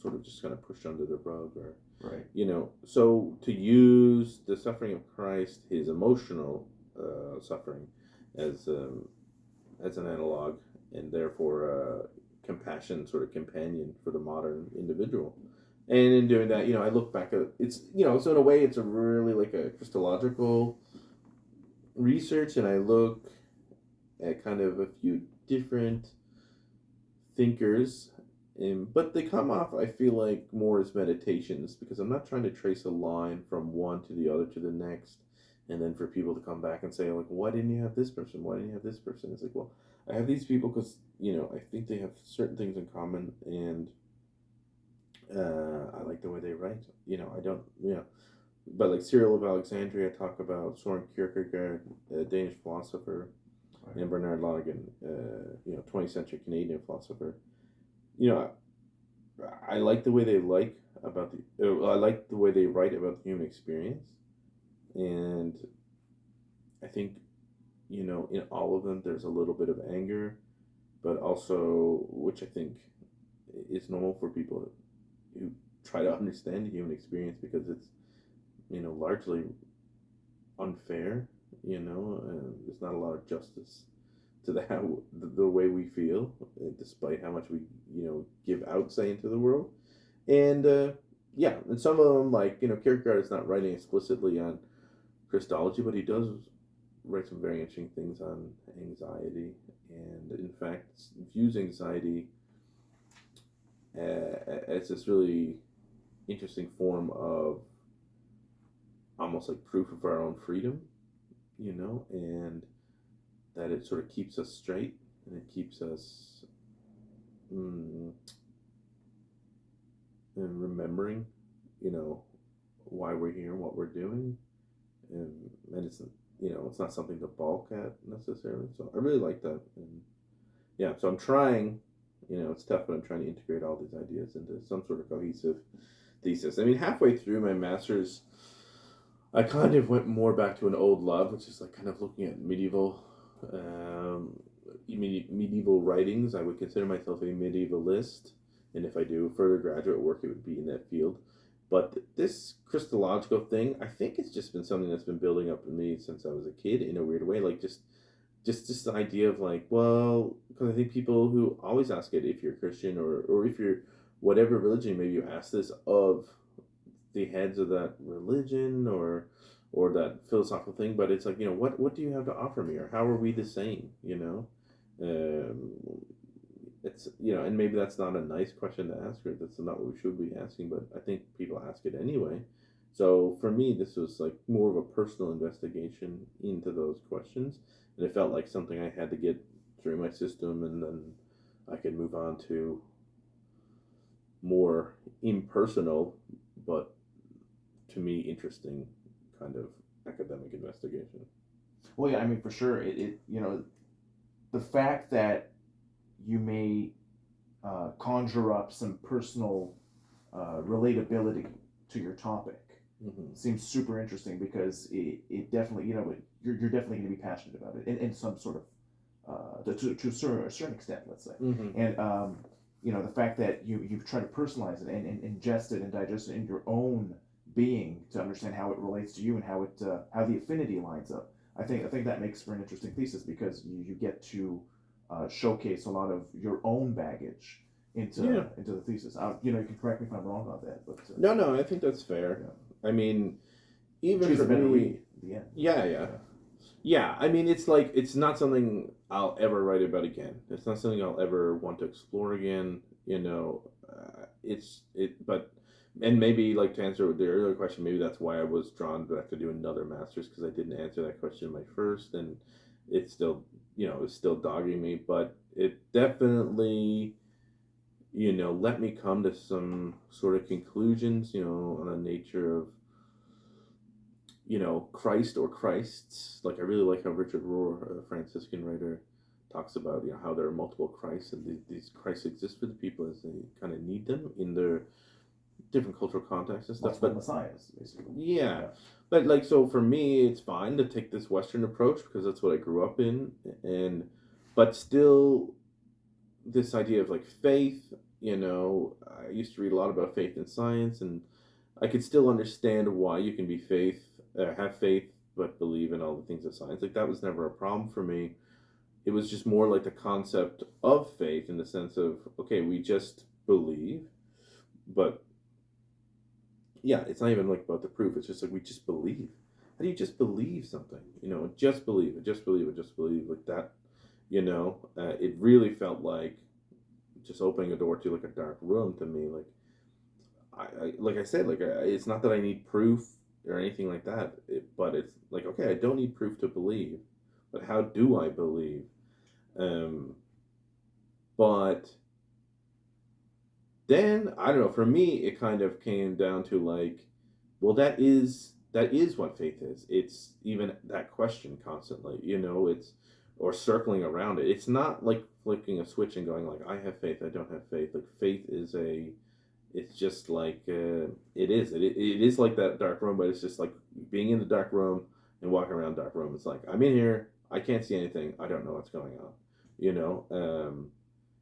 sort of just kind of pushed under the rug, or, Right. so to use the suffering of Christ, his emotional suffering, as an analog, and therefore compassion sort of companion for the modern individual. And in doing that, I look back at it's, so in a way, it's a really like a Christological research, and I look at kind of a few different thinkers, but they come off, I feel like, more as meditations, because I'm not trying to trace a line from one to the other to the next, and then for people to come back and say, like, why didn't you have this person? Why didn't you have this person? It's like, well, I have these people because, I think they have certain things in common, and I like the way they write. I don't, but like Cyril of Alexandria talk about Soren Kierkegaard, a Danish philosopher, Right. and Bernard Lonergan, 20th century Canadian philosopher. You know, I like the way they I like the way they write about the human experience, and I think, in all of them there's a little bit of anger, but also, which I think is normal for people who try to understand the human experience, because it's, largely unfair, There's not a lot of justice to the way we feel, despite how much we give out, say, into the world. And yeah, and some of them, like Kierkegaard is not writing explicitly on Christology, but he does write some very interesting things on anxiety, and in fact views anxiety as this really interesting form of almost like proof of our own freedom, and that it sort of keeps us straight, and it keeps us mm, and remembering, why we're here and what we're doing, and it's not something to balk at necessarily. So I really like that, and yeah, so I'm trying. It's tough, but I'm trying to integrate all these ideas into some sort of cohesive thesis. I mean, halfway through my master's, I kind of went more back to an old love, which is like kind of looking at um, medieval writings. I would consider myself a medievalist, and if I do further graduate work, it would be in that field. But this Christological thing, I think it's just been something that's been building up in me since I was a kid in a weird way. Like just this idea of like, well, because I think people who always ask it, if you're Christian or if you're whatever religion, maybe you ask this of the heads of that religion or that philosophical thing, but it's like, what do you have to offer me, or how are we the same? Um, it's and maybe that's not a nice question to ask, or that's not what we should be asking, but I think people ask it anyway. So for me, this was like more of a personal investigation into those questions, and it felt like something I had to get through my system, and then I could move on to more impersonal, but to me interesting kind of academic investigation. Well, yeah, I mean, for sure, the fact that you may conjure up some personal relatability to your topic seems super interesting, because it definitely, you're definitely going to be passionate about it in some sort of to a certain extent, let's say. And the fact that you've tried to personalize it and ingest it and digest it in your own being to understand how it relates to you and how the affinity lines up. I think that makes for an interesting thesis, because you get to showcase a lot of your own baggage into the thesis. You can correct me if I'm wrong on that, but no, I think that's fair. I mean, even choose for a better me, read at the end. Yeah. I mean, it's like it's not something I'll ever write about again. It's not something I'll ever want to explore again. But and maybe, like, to answer the earlier question, maybe that's why I was drawn back to do another master's, because I didn't answer that question in my first, and it's still it's still dogging me, but it definitely let me come to some sort of conclusions on the nature of Christ or Christs. Like, I really like how Richard Rohr, a Franciscan writer, talks about how there are multiple Christs, and these Christs exist for the people as they kind of need them in their different cultural contexts and stuff. Multiple messiahs, basically. Yeah. But like, so for me, it's fine to take this Western approach because that's what I grew up in, but still, this idea of like faith. I used to read a lot about faith and science, and I could still understand why you can have faith, but believe in all the things of science. Like, that was never a problem for me. It was just more like the concept of faith, in the sense of, okay, we just believe, but yeah, it's not even like about the proof. It's just like, we just believe. How do you just believe something? Just believe it, just believe it, just believe like that. It really felt like just opening a door to like a dark room to me. Like, like I said, like, it's not that I need proof or anything like that, but it's like, okay, I don't need proof to believe, but how do I believe? But then, I don't know, for me it kind of came down to like, well, that is what faith is. It's even that question constantly, it's, or circling around it. It's not like flicking a switch and going like, I have faith, I don't have faith. Like, faith is it's just like, it is like that dark room, but it's just like being in the dark room and walking around dark room. It's like, I'm in here, I can't see anything, I don't know what's going on,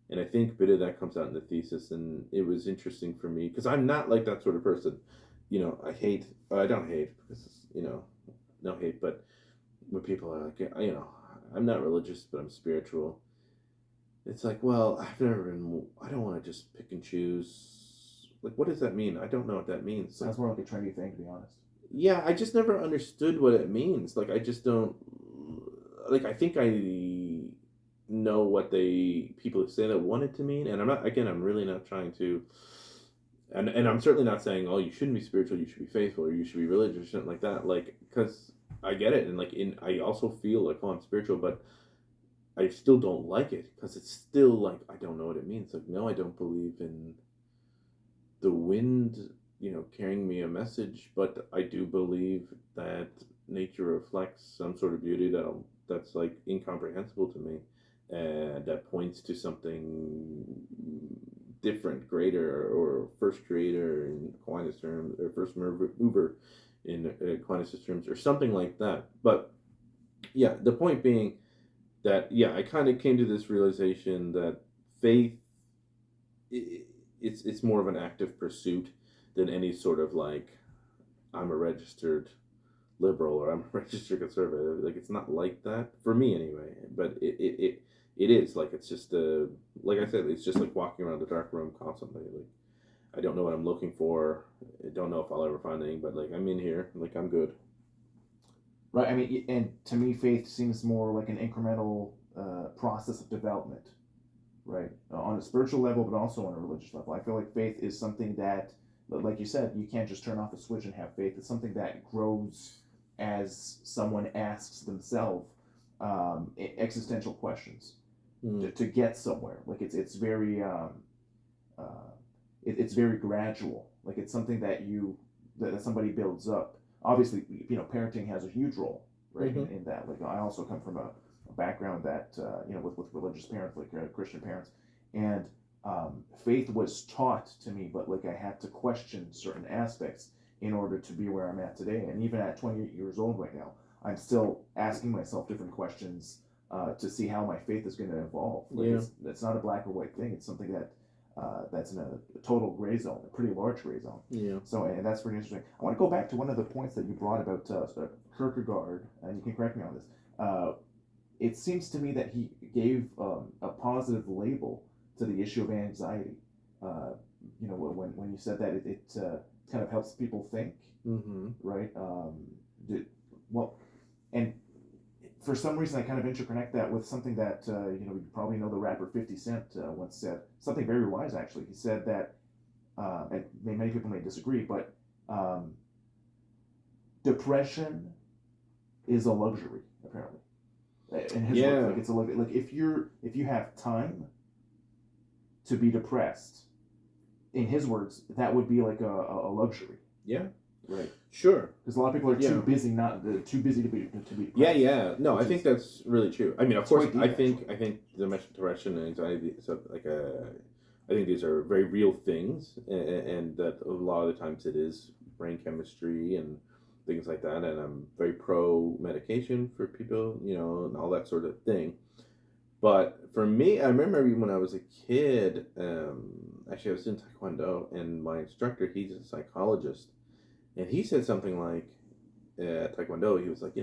and I think a bit of that comes out in the thesis, and it was interesting for me because I'm not like that sort of person. I don't hate, because no hate, but when people are like, I'm not religious, but I'm spiritual. It's like, well, I've never been. I don't want to just pick and choose. Like, what does that mean? I don't know what that means. Like, Sounds more like a trendy thing, to be honest. yeah, I just never understood what it means. Like, I just don't. Like, I think I know what people say that want it to mean, and I'm not. Again, I'm really not trying to. And I'm certainly not saying, oh, you shouldn't be spiritual, you should be faithful, or you should be religious, or something like that. Like, because I get it, and I also feel like, oh, I'm spiritual, but I still don't like it because it's still like I don't know what it means. Like, no, I don't believe in the wind, carrying me a message, but I do believe that nature reflects some sort of beauty that's like incomprehensible to me, and that points to something different, greater, or first creator in Aquinas terms, or first mover in Aquinas terms, or something like that. But yeah, the point being that I kind of came to this realization that faith, it's more of an active pursuit than any sort of like I'm a registered liberal or I'm a registered conservative. Like, it's not like that for me anyway. But it is like, it's just like I said, it's just like walking around the dark room constantly. Like, I don't know what I'm looking for. I don't know if I'll ever find anything, but like, I'm in here. Like, I'm good. Right. I mean, and to me, faith seems more like an incremental process of development, right? On a spiritual level, but also on a religious level. I feel like faith is something that, like you said, you can't just turn off a switch and have faith. It's something that grows as someone asks themselves existential questions to get somewhere. Like it's very uh, it's very gradual. Like it's something that somebody builds up. Obviously, parenting has a huge role, right, Mm-hmm. in that. Like I also come from a background that with religious parents, like Christian parents, and faith was taught to me, but like I had to question certain aspects in order to be where I'm at today. And even at 28 years old right now, I'm still asking myself different questions to see how my faith is going to evolve. Like Yeah. it's not a black or white thing. It's something that's in a total gray zone, a pretty large gray zone. Yeah. So, and that's pretty interesting. I want to go back to one of the points that you brought about Kierkegaard, and you can correct me on this. It seems to me that he gave a positive label to the issue of anxiety. Uh, when you said that it kind of helps people think, Mm-hmm. right? Well, and for some reason, I kind of interconnect that with something that you probably know the rapper 50 Cent once said something very wise. Actually, he said that, and many people may disagree, but um, depression is a luxury apparently. In his words, Yeah. like it's a luxury. Like if you have time to be depressed, in his words, that would be like a luxury. Yeah. Right. Sure. Because a lot of people are Yeah. too busy too busy to be depressed. Yeah. No, I think that's really true. I mean, of course, deep, I think the depression and anxiety, so I think these are very real things, and that a lot of the times it is brain chemistry and things like that. And I'm very pro medication for people, and all that sort of thing. But for me, I remember when I was a kid. Actually, I was in Taekwondo, and my instructor, he's a psychologist, and he said something like, Taekwondo, he was like,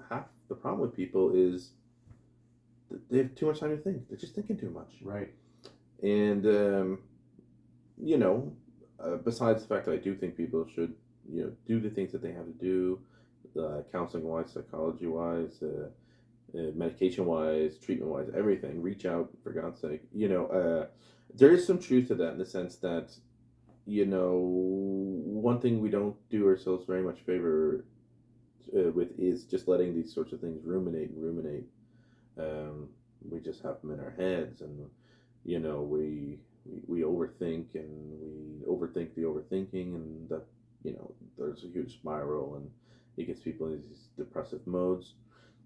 half the problem with people is that they have too much time to think. They're just thinking too much. Right. And, besides the fact that I do think people should, do the things that they have to do, counseling wise, psychology wise, medication wise, treatment wise, everything, reach out for God's sake. There is some truth to that in the sense that, one thing we don't do ourselves very much favor with is just letting these sorts of things ruminate and ruminate. We just have them in our heads, and we overthink, and we overthink the overthinking, and that there's a huge spiral, and it gets people in these depressive modes.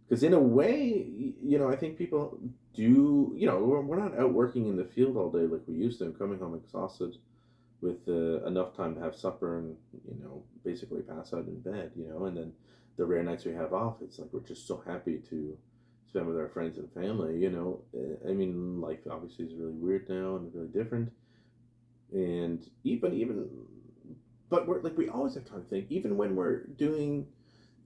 Because in a way, I think people do. We're not out working in the field all day like we used to, and coming home exhausted with enough time to have supper and basically pass out in bed, and then the rare nights we have off, it's like we're just so happy to spend with our friends and family. I mean, life obviously is really weird now and really different, and even but we're like we always have time to think, even when we're doing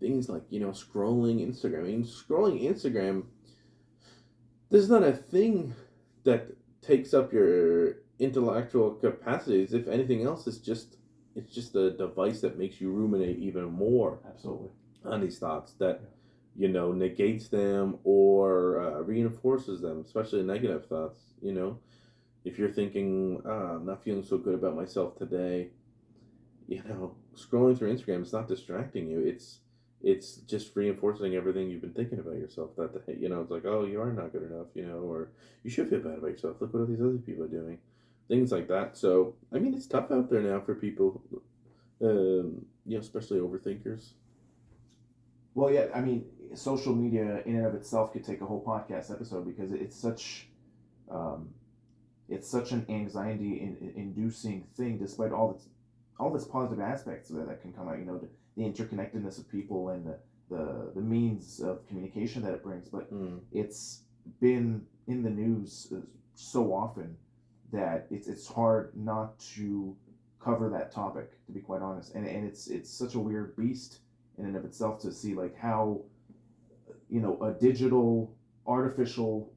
things like, scrolling Instagram. I mean, scrolling Instagram, there's not a thing that takes up your intellectual capacities. If anything else, it's just a device that makes you ruminate even more Absolutely. on these thoughts that negates them or reinforces them, especially negative thoughts. If you're thinking, I'm not feeling so good about myself today, scrolling through Instagram, it's not distracting you. It's just reinforcing everything you've been thinking about yourself that day. It's like, oh, you are not good enough, or you should feel bad about yourself. Look what all these other people are doing. Things like that. So, I mean, it's tough out there now for people, especially overthinkers. Well, yeah, I mean, social media in and of itself could take a whole podcast episode because um, it's such an anxiety inducing thing, despite all this positive aspects that can come out. The interconnectedness of people and the means of communication that it brings. But it's been in the news so often that it's hard not to cover that topic, to be quite honest. And it's such a weird beast in and of itself to see like how a digital, artificial,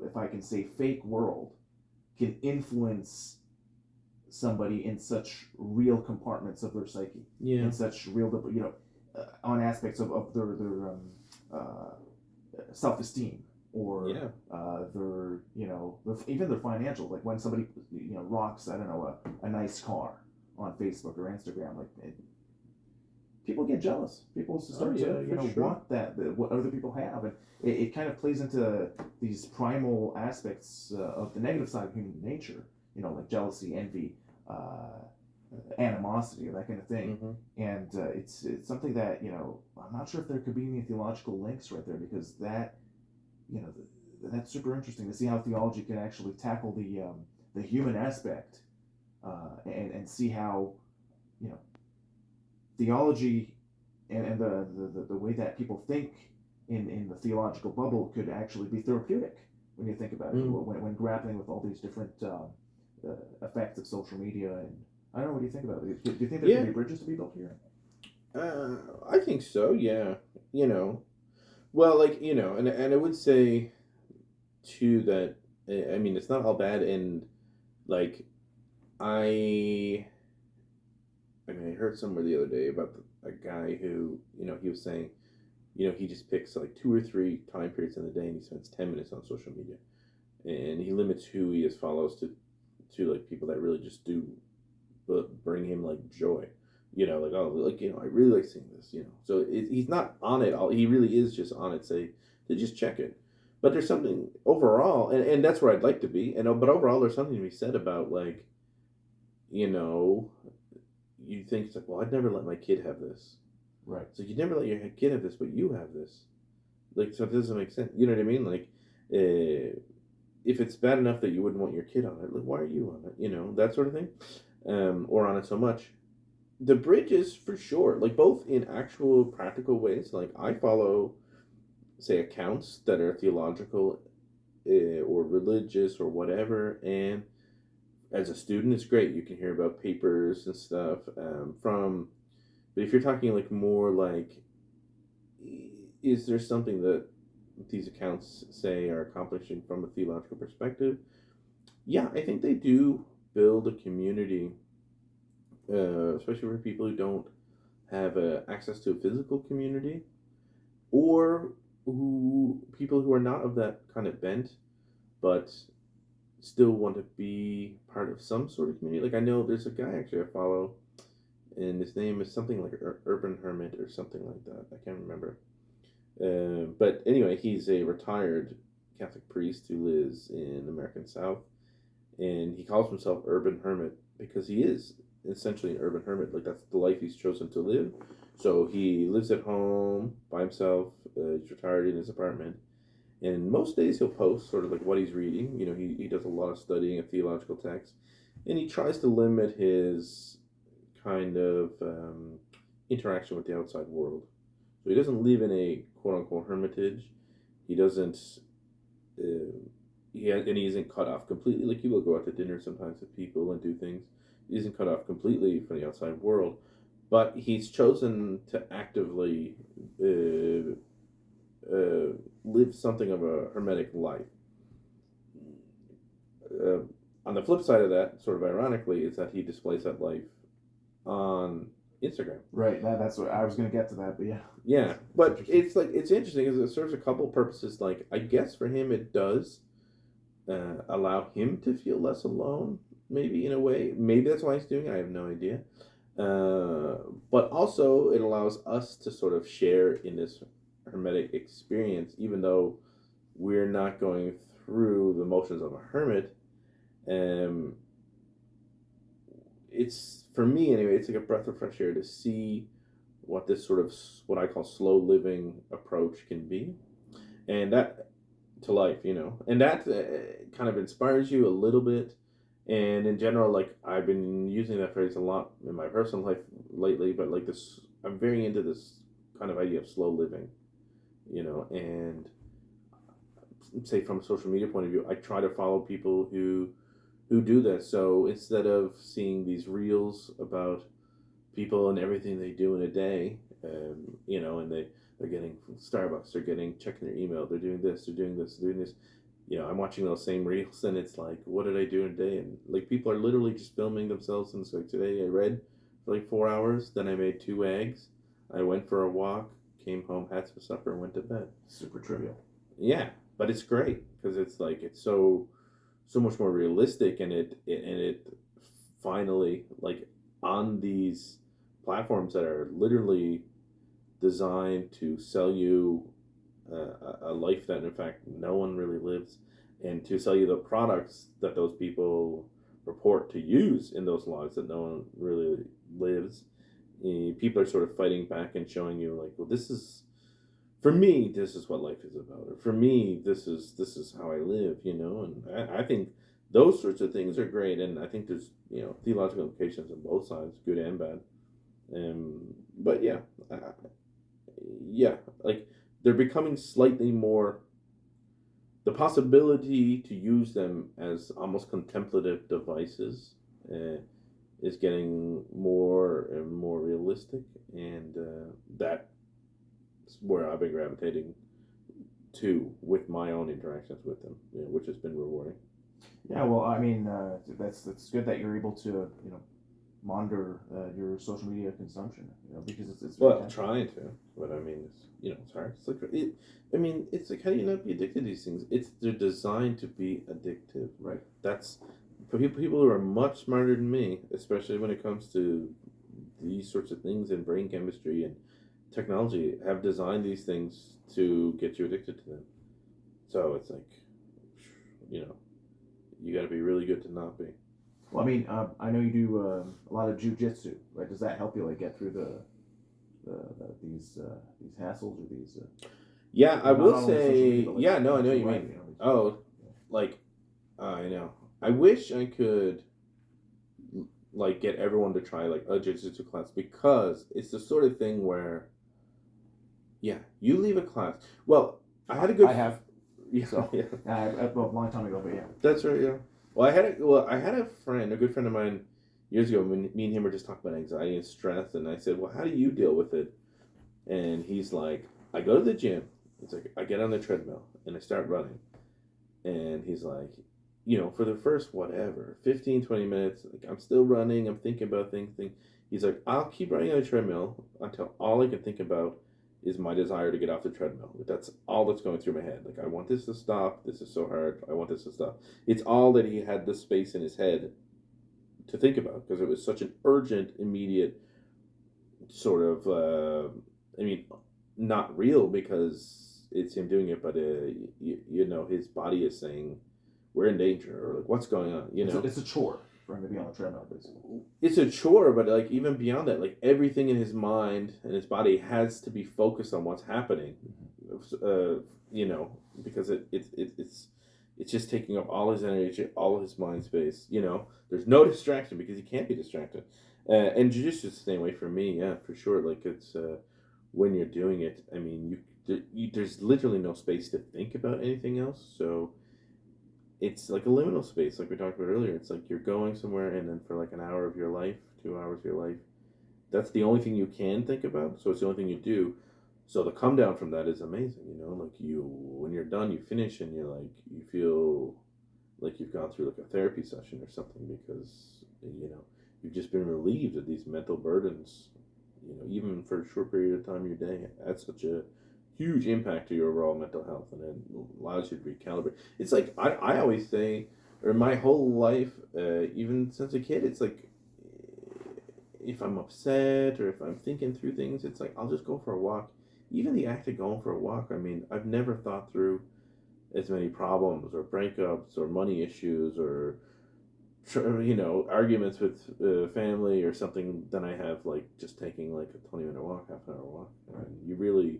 if I can say fake world can influence somebody in such real compartments of their psyche, Yeah. in such real, on aspects of their self-esteem, or even their financial. Like when somebody rocks, I don't know, a nice car on Facebook or Instagram, like people get jealous. People start to want what other people have, and it kind of plays into these primal aspects of the negative side of human nature. Like jealousy, envy, animosity, or that kind of thing. Mm-hmm. And it's something that I'm not sure if there could be any theological links right there, because that that's super interesting to see how theology can actually tackle the human aspect, and see how theology and the way that people think in the theological bubble could actually be therapeutic when you think about it, when grappling with all these different effects of social media. And I don't know, what do you think about it? Do you think there can be bridges to be built here? I think so, yeah. Well, like, and I would say too that, I mean, it's not all bad. And like, I mean, I heard somewhere the other day about a guy who, he was saying, he just picks like 2 or 3 time periods in the day and he spends 10 minutes on social media. And he limits who he follows to like people that really just do bring him like joy. Like, oh, like, I really like seeing this, So he's not on it all. He really is just on it, say, to just check it. But there's something overall, and that's where I'd like to be. But overall, there's something to be said about, like, you think it's like, well, I'd never let my kid have this. Right. So you never let your kid have this, but you have this. Like, so it doesn't make sense. You know what I mean? Like, if it's bad enough that you wouldn't want your kid on it, like, why are you on it? That sort of thing. Or on it so much. The bridges, for sure, like both in actual practical ways. Like I follow, say, accounts that are theological or religious or whatever, and as a student, it's great. You can hear about papers and stuff from. But if you're talking like more like, is there something that these accounts say are accomplishing from a theological perspective? Yeah, I think they do build a community. Especially for people who don't have access to a physical community, or people who are not of that kind of bent, but still want to be part of some sort of community. Like I know there's a guy actually I follow, and his name is something like Urban Hermit or something like that. I can't remember. But anyway, he's a retired Catholic priest who lives in the American South, and he calls himself Urban Hermit because he is essentially an urban hermit. Like that's the life he's chosen to live. So he lives at home by himself. He's retired in his apartment, and most days he'll post sort of like what he's reading. He does a lot of studying of theological texts, and he tries to limit his kind of interaction with the outside world. So he doesn't live in a quote unquote hermitage. He doesn't. He isn't cut off completely. Like he will go out to dinner sometimes with people and do things. He isn't cut off completely from the outside world, but he's chosen to actively live something of a hermetic life. Uh, on the flip side of that, sort of ironically, is that he displays that life on Instagram. Right. That's what I was going to get to that, but yeah. Yeah, but it's like it's interesting because it serves a couple purposes. Like I guess for him, it does allow him to feel less alone. Maybe in a way, maybe that's why he's doing it. I have no idea. But also, it allows us to sort of share in this hermetic experience, even though we're not going through the motions of a hermit. It's for me anyway. It's like a breath of fresh air to see what this sort of what I call slow living approach can be, and that to life, and that kind of inspires you a little bit. And in general, like I've been using that phrase a lot in my personal life lately, but like this, I'm very into this kind of idea of slow living, and say from a social media point of view, I try to follow people who do this. So instead of seeing these reels about people and everything they do in a day, and they're getting Starbucks, they're getting checking their email, they're doing this, they're doing this, they're doing this. I'm watching those same reels, and it's like, what did I do in a day? And like people are literally just filming themselves. And it's like today I read for like 4 hours, then I made 2 eggs, I went for a walk, came home, had some supper, and went to bed. Super trivial. Yeah, but it's great because it's like it's so much more realistic, and it finally, like, on these platforms that are literally designed to sell you a life that in fact no one really lives, and to sell you the products that those people purport to use in those lives that no one really lives. People are sort of fighting back and showing you like, well, this is, for me, this is what life is about, or for me, this is how I live, and I think those sorts of things are great, and I think there's theological implications on both sides, good and bad. But yeah, like they're becoming slightly more. The possibility to use them as almost contemplative devices is getting more and more realistic, and that's where I've been gravitating to with my own interactions with them, which has been rewarding. Yeah, well, I mean, that's good that you're able to monitor your social media consumption, because it's well, trying to, but I mean, it's hard. It's like it's like, how do you not be addicted to these things? They're designed to be addictive, right? That's for people who are much smarter than me, especially when it comes to these sorts of things in brain chemistry and technology, have designed these things to get you addicted to them. So it's like, you got to be really good to not be. Well, I mean, I know you do a lot of jujitsu, right? Does that help you like get through these hassles or these? Yeah, I will say. Media, like, yeah, no, I know what you mean. Like, I know. I wish I could, like, get everyone to try like a jiu-jitsu class, because it's the sort of thing where, yeah, you leave a class. Well, I had a good. I have. Yeah, so, yeah. A long time ago, but yeah. That's right. Yeah. Well, I had a friend, a good friend of mine, years ago. When me and him were just talking about anxiety and stress, and I said, "Well, how do you deal with it?" And he's like, "I go to the gym. It's like I get on the treadmill and I start running." And he's like, for the first 15, 20 minutes, like I'm still running. I'm thinking about things. He's like, I'll keep running on the treadmill until all I can think about is my desire to get off the treadmill. That's all that's going through my head. Like, I want this to stop. This is so hard. I want this to stop. It's all that he had the space in his head to think about, because it was such an urgent, immediate sort of, not real because it's him doing it, but, his body is saying, we're in danger, or like, what's going on, It's a chore for him to be on the treadmill, basically. It's a chore, but like even beyond that, like everything in his mind and his body has to be focused on what's happening, because it's just taking up all his energy, all of his mind space. There's no distraction because he can't be distracted. And jiu-jitsu is the same way for me, yeah, for sure. Like it's when you're doing it, I mean, there's literally no space to think about anything else, so. It's like a liminal space, like we talked about earlier. It's like you're going somewhere, and then for like an hour of your life, 2 hours of your life, that's the only thing you can think about. So it's the only thing you do. So the come down from that is amazing. Like when you're done, you finish, and you feel like you've gone through like a therapy session or something because you've just been relieved of these mental burdens. Even for a short period of time in your day, that's such a huge impact to your overall mental health, and it allows you to recalibrate. It's like I always say, or my whole life, even since a kid, it's like if I'm upset or if I'm thinking through things, it's like I'll just go for a walk. Even the act of going for a walk, I mean, I've never thought through as many problems or breakups or money issues or arguments with family or something than I have like just taking like a 20-minute walk, half-an-hour walk. Right. And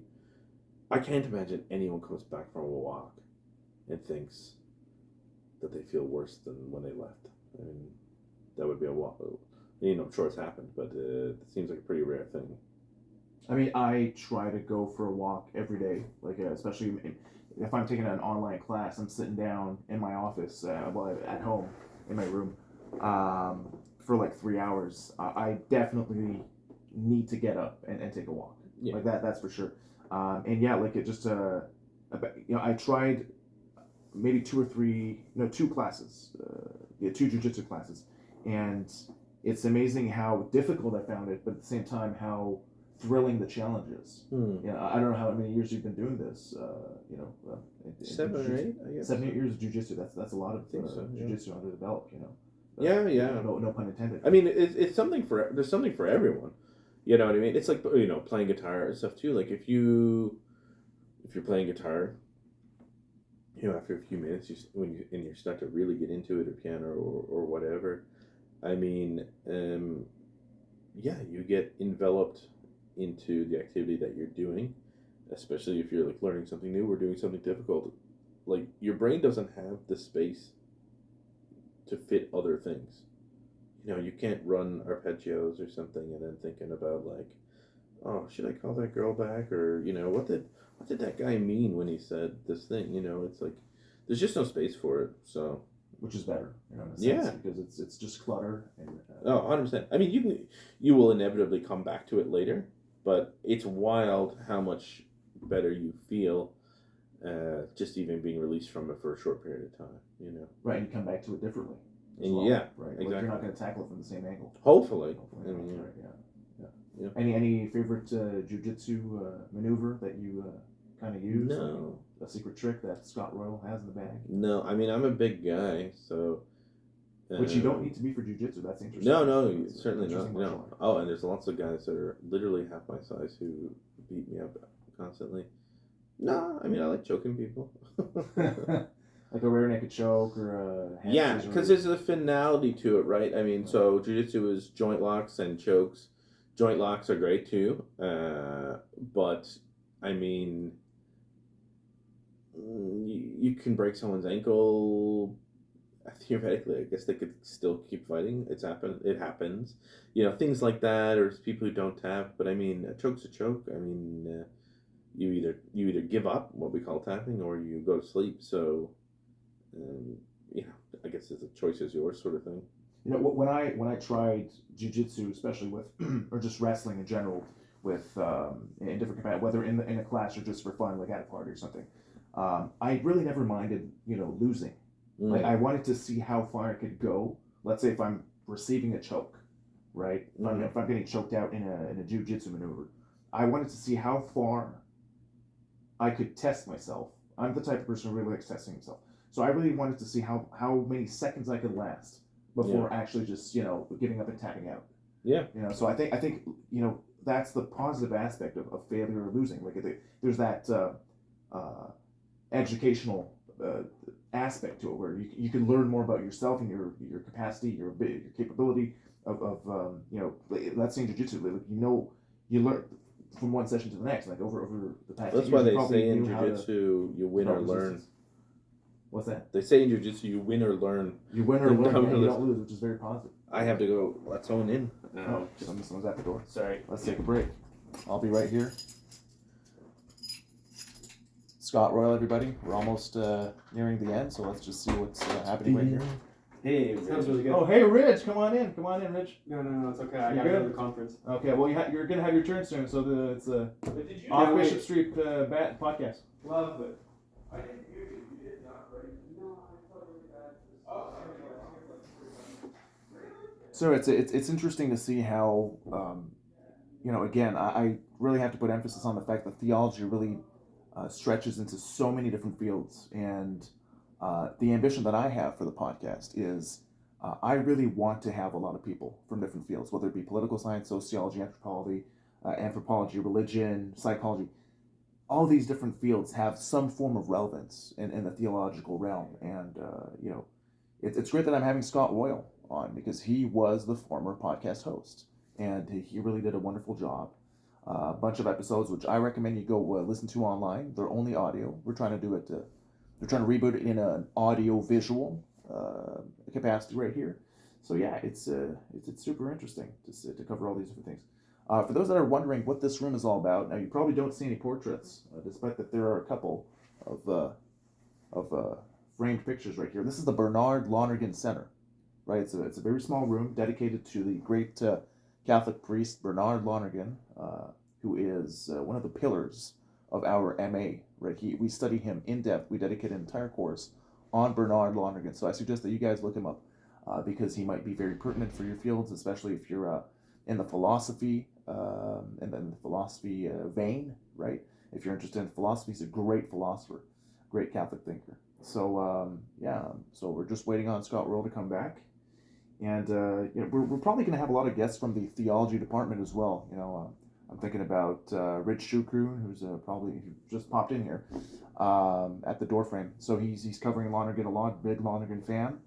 I can't imagine anyone comes back from a walk and thinks that they feel worse than when they left. I mean, that would be a walk. I'm sure it's happened, but it seems like a pretty rare thing. I mean, I try to go for a walk every day, like especially if I'm taking an online class. I'm sitting down in my office, at home in my room, for like 3 hours. I definitely need to get up and take a walk. Yeah. Like that's for sure. And yeah, like it just I tried maybe two classes, two jujitsu classes, and it's amazing how difficult I found it, but at the same time how thrilling the challenge is. I don't know how many years you've been doing this. In 7 or 8, I guess. 7 8 years of jujitsu. That's a lot of jujitsu underdeveloped. Yeah. No pun intended. I mean, it's something there's something for everyone. You know what I mean? It's like playing guitar and stuff too. Like if you're playing guitar, after a few minutes, you start to really get into it, or piano or whatever. I mean, you get enveloped into the activity that you're doing, especially if you're like learning something new or doing something difficult. Like your brain doesn't have the space to fit other things. You can't run arpeggios or something and then thinking about like, oh, should I call that girl back, or what did that guy mean when he said this thing? It's like there's just no space for it. So which is better, in a sense, because it's just clutter. And, 100%. I mean, you will inevitably come back to it later, but it's wild how much better you feel just even being released from it for a short period of time. Right, and you come back to it differently. And well, yeah, right. Exactly. Like you're not going to tackle it from the same angle. Hopefully. I mean, right, yeah. Any favorite jujitsu maneuver that you kind of use? No. Like a secret trick that Scott Royle has in the bag? No, I mean, I'm a big guy, so... Which you don't need to be for jujitsu. That's interesting. No, certainly not. No. Oh, and there's lots of guys that are literally half my size who beat me up constantly. No, I mean, I like choking people. Like a rear naked choke or a... Yeah, because there's a finality to it, right? I mean, so jiu-jitsu is joint locks and chokes. Joint locks are great too, but I mean, you can break someone's ankle. Theoretically, I guess they could still keep fighting. It happens. Things like that, or people who don't tap. But I mean, a choke's a choke. I mean, you either give up, what we call tapping, or you go to sleep. So, I guess the choice is yours, sort of thing. When I tried jiu-jitsu, especially with, or just wrestling in general, with in different capacities, whether in a class or just for fun, like at a party or something, I really never minded, losing. Like I wanted to see how far I could go. Let's say if I'm receiving a choke, right? If I'm getting choked out in a jiu-jitsu maneuver, I wanted to see how far I could test myself. I'm the type of person who really likes testing himself. So I really wanted to see how many seconds I could last before actually just giving up and tapping out. Yeah. So I think that's the positive aspect of failure or losing. Like there's that educational aspect to it where you can learn more about yourself and your capacity, your capability of let's say in jiu-jitsu, like, you learn from one session to the next, like over the past. That's why they say in jiu-jitsu you win or learn. Resistance. What's that? They say in jiu-jitsu you win or learn. You win or learn, and you don't lose, which is very positive. I have to go. Let's own in. Someone's at the door. Sorry. Let's take a break. I'll be right here. Scott Royle, everybody. We're almost nearing the end, so let's just see what's happening right here. Hey, sounds really good. Oh, hey, Rich, come on in, Rich. No, it's okay. I got to go to the conference. Okay, well, you're gonna have your turn soon, so it's a off Bishop Street podcast. Love it. You did not, right? No, I thought you So it's interesting to see how again I really have to put emphasis on the fact that theology really stretches into so many different fields, and the ambition that I have for the podcast is I really want to have a lot of people from different fields, whether it be political science, sociology, anthropology, religion, psychology. All these different fields have some form of relevance in the theological realm, and it's great that I'm having Scott Royle on because he was the former podcast host, and he really did a wonderful job. A bunch of episodes which I recommend you go listen to online. They're only audio. We're trying to do it. They're trying to reboot it in an audio visual capacity right here. So yeah, it's super interesting to cover all these different things. For those that are wondering what this room is all about, now you probably don't see any portraits, despite that there are a couple of framed pictures right here. This is the Bernard Lonergan Center, right? It's a very small room dedicated to the great Catholic priest Bernard Lonergan, who is one of the pillars of our MA. Right, we study him in depth. We dedicate an entire course on Bernard Lonergan. So I suggest that you guys look him up because he might be very pertinent for your fields, especially if you're in the philosophy and then the philosophy vein. Right, if you're interested in philosophy, he's a great philosopher, great Catholic thinker. So so we're just waiting on Scott Royle to come back. And we're probably going to have a lot of guests from the theology department as well. I'm thinking about Rich Shukroon, who just popped in here at the doorframe. So he's covering Lonergan a lot, big Lonergan fan.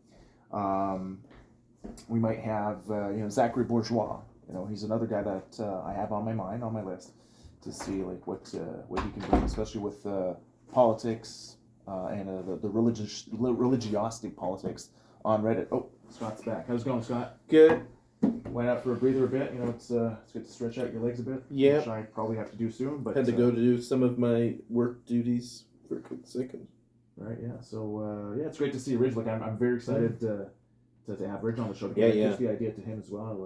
We might have Zachary Bourgeois. He's another guy that I have on my list to see like what he can bring, especially with politics and the religiosity politics on Reddit. Oh, Scott's back. How's it going, Scott? Good. Went out for a breather a bit. It's good to stretch out your legs a bit. Yeah. Which I probably have to do soon. But had to go to do some of my work duties for a quick second. Right. Yeah. So it's great to see Ridge. Like I'm very excited to have Ridge on the show. Yeah. Give the idea to him as well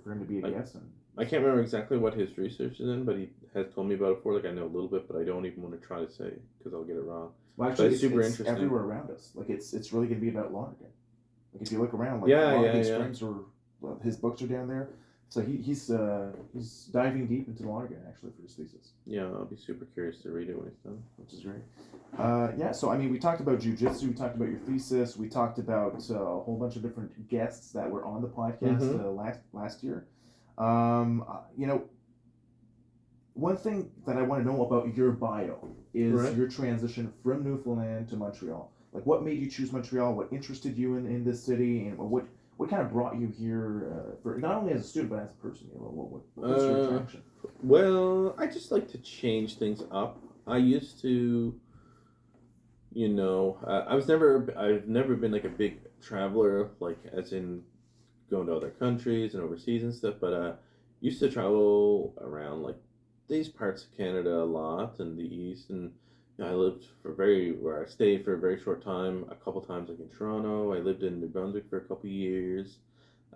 for him to be a guest. And I can't remember exactly what his research is in, but he has told me about it before. Like I know a little bit, but I don't even want to try to say because I'll get it wrong. Well, actually, it's super it's interesting. Everywhere around us. Like it's really going to be about Lonergan. Like if you look around, like a lot of his friends his books are down there. So he's diving deep into Lonergan actually for his thesis. Yeah, I'll be super curious to read it when it's done. Which is great. So I mean, we talked about jiu-jitsu, we talked about your thesis, we talked about a whole bunch of different guests that were on the podcast last year. One thing that I want to know about your bio is your transition from Newfoundland to Montreal. Like, what made you choose Montreal? What interested you in this city, and what kind of brought you here for not only as a student but as a person? What was your attraction? Well, I just like to change things up. I used to, I've never been like a big traveler, like as in going to other countries and overseas and stuff. But used to travel around like these parts of Canada a lot and the east, and where I stayed for a very short time, a couple times like in Toronto. I lived in New Brunswick for a couple years.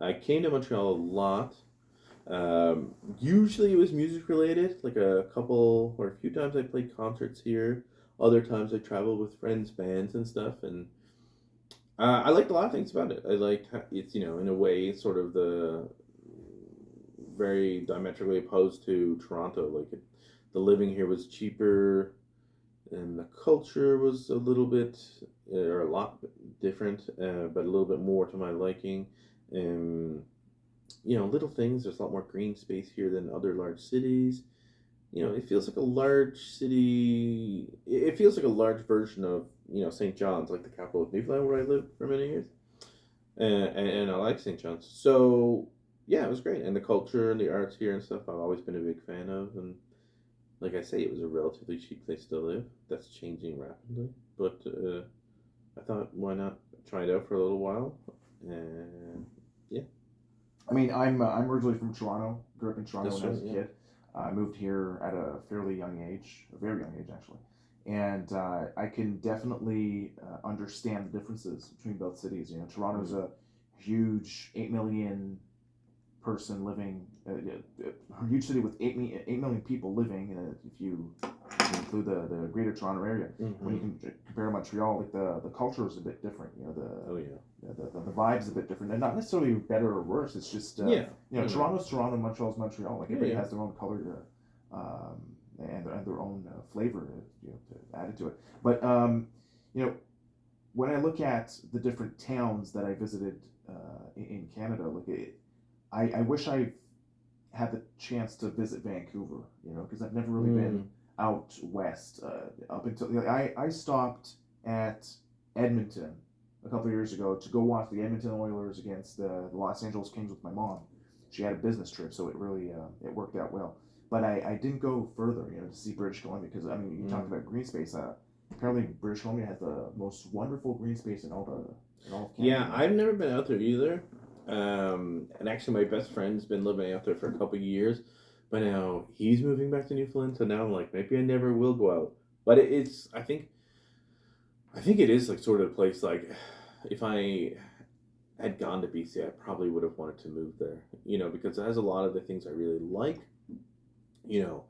I came to Montreal a lot. Usually it was music related, like a few times I played concerts here. Other times I traveled with friends, bands and stuff, and I liked a lot of things about it. I liked it's, in a way, sort of the very diametrically opposed to Toronto. Like the living here was cheaper, and the culture was a little bit, or a lot different, but a little bit more to my liking. Little things. There's a lot more green space here than other large cities. It feels like a large city. It feels like a large version of, St. John's, like the capital of Newfoundland, where I lived for many years. And I like St. John's. So, yeah, it was great. And the culture and the arts here and stuff, I've always been a big fan of. And like I say, it was a relatively cheap place to live. That's changing rapidly. But I thought, why not try it out for a little while? And, yeah. I mean, I'm originally from Toronto. Grew up in Toronto when I was a kid. I moved here at a fairly young age, a very young age actually, and I can definitely understand the differences between both cities. Toronto's a huge 8 million person living, a huge city with 8 million people living. If you include the greater Toronto area, when you can compare to Montreal, like the culture is a bit different. The vibe's a bit different, and not necessarily better or worse. It's just Toronto's Toronto, Montreal's Montreal. Like everybody has their own color and their own flavor, added to it. But when I look at the different towns that I visited in Canada, I wish I had the chance to visit Vancouver, because I've never really been out west. Up until I stopped at Edmonton a couple of years ago to go watch the Edmonton Oilers against the Los Angeles Kings with my mom. She had a business trip, so it really it worked out well. But I didn't go further, to see British Columbia, because you talk about green space. Apparently, British Columbia has the most wonderful green space in all of Canada. Yeah, I've never been out there either. And actually, my best friend's been living out there for a couple of years, but now he's moving back to Newfoundland. So now I'm like, maybe I never will go out. But I think it is like sort of a place like, if I had gone to BC, I probably would have wanted to move there. Because it has a lot of the things I really like. You're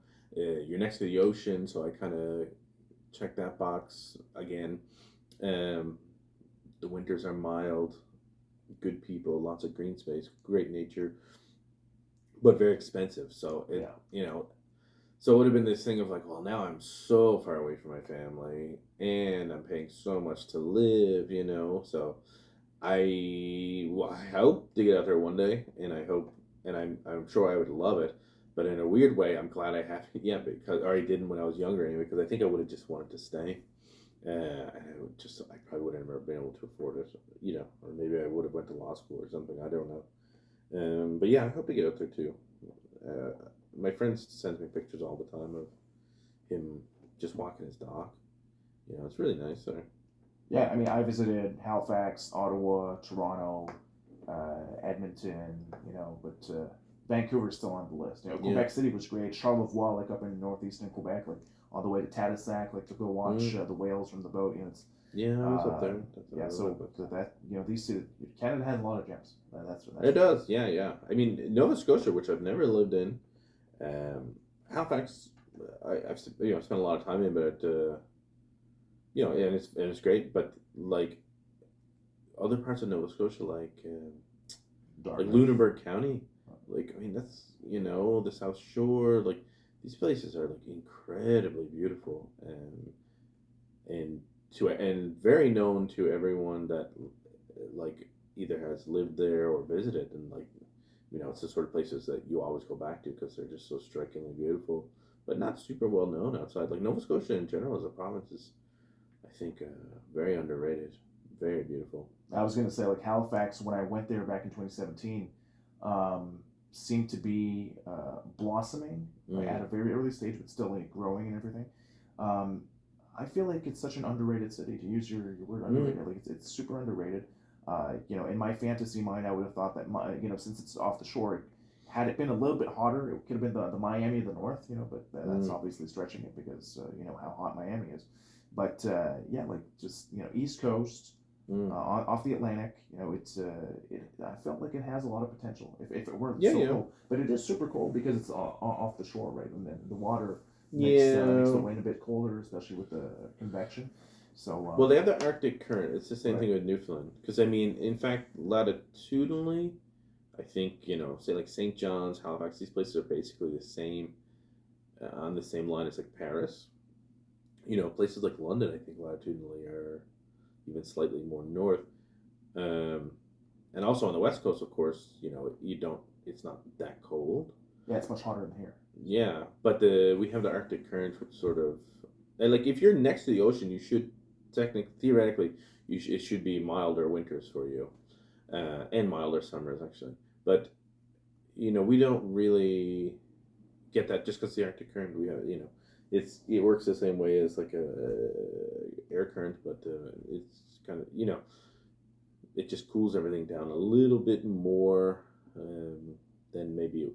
next to the ocean, so I kind of check that box again. The winters are mild. Good people, lots of green space, great nature, but very expensive. So so it would have been this thing of like, well, now I'm so far away from my family, and I'm paying so much to live. So I hope to get out there one day, and I'm sure I would love it. But in a weird way, I'm glad I have, because or I didn't when I was younger anyway, because I think I would have just wanted to stay. And I probably would have never been able to afford it, or maybe I would have went to law school or something. I don't know. But yeah, I hope to get out there too. My friend sends me pictures all the time of him just walking his dog. It's really nice there. Yeah, I visited Halifax, Ottawa, Toronto, Edmonton, but Vancouver's still on the list. Quebec City was great. Charlevoix, like up in northeastern Quebec, like all the way to Tadoussac, like to go watch the whales from the boat. I was up there. These cities, Canada has a lot of gems. That's it does. Yeah. Nova Scotia, which I've never lived in. Halifax, I've spent a lot of time in, but and it's great. But like other parts of Nova Scotia, like Lunenburg County, that's the South Shore, like these places are like incredibly beautiful and very known to everyone that like either has lived there or visited, and it's the sort of places that you always go back to because they're just so strikingly beautiful, but not super well known outside. Like Nova Scotia in general as a province is, I think, very underrated, very beautiful. I was gonna say, like Halifax, when I went there back in 2017, seemed to be blossoming at a very early stage, but still like growing and everything. I feel like it's such an underrated city, to use your word, underrated. Like it's super underrated. In my fantasy mind, I would have thought that since it's off the shore, had it been a little bit hotter, it could have been the Miami of the North. But that's obviously stretching it because how hot Miami is. But East Coast. Off the Atlantic, I felt like it has a lot of potential. If it weren't so cold, but it is super cold because it's off the shore, right? And then the water makes the wind a bit colder, especially with the convection. So well, they have the Arctic current. It's the same thing with Newfoundland, because in fact, latitudinally, I think say like St. John's, Halifax, these places are basically the same, on the same line as like Paris. Places like London, I think latitudinally are even slightly more north, and also on the west coast, of course, it's not that cold. Yeah, it's much hotter than here. Yeah, but we have the Arctic current, which sort of, like if you're next to the ocean, you should theoretically, it should be milder winters for you, and milder summers actually. But we don't really get that just because the Arctic current, we have it works the same way as like a air current, but it's kind of it just cools everything down a little bit more than maybe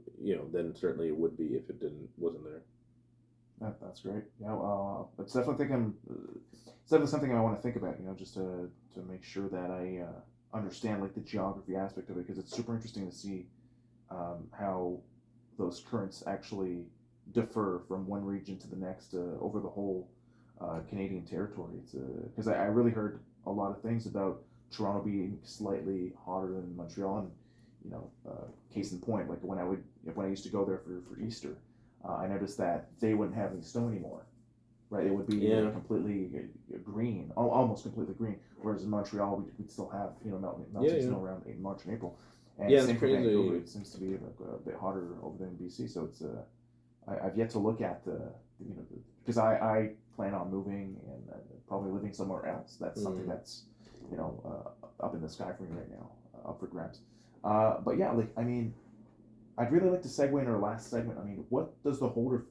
than certainly it would be if it wasn't there. That's great. Yeah, it's definitely it's definitely something I want to think about. Just to make sure that I understand like the geography aspect of it, because it's super interesting to see how those currents actually differ from one region to the next over the whole Canadian territory. It's because I really heard a lot of things about Toronto being slightly hotter than Montreal, and case in point, like when I used to go there for Easter, I noticed that they wouldn't have any snow anymore. Right, it would be Yeah. completely green, almost completely green. Whereas in Montreal, we'd still have melting Yeah, yeah. snow around in March and April. And Yeah, it's same for Vancouver. crazy. It seems to be like a bit hotter over there in BC. So it's I've yet to look at because I plan on moving and probably living somewhere else. That's something that's up in the sky for me right now, up for grabs. But yeah, like I mean, I'd really like to segue into our last segment. I mean, what does the holder?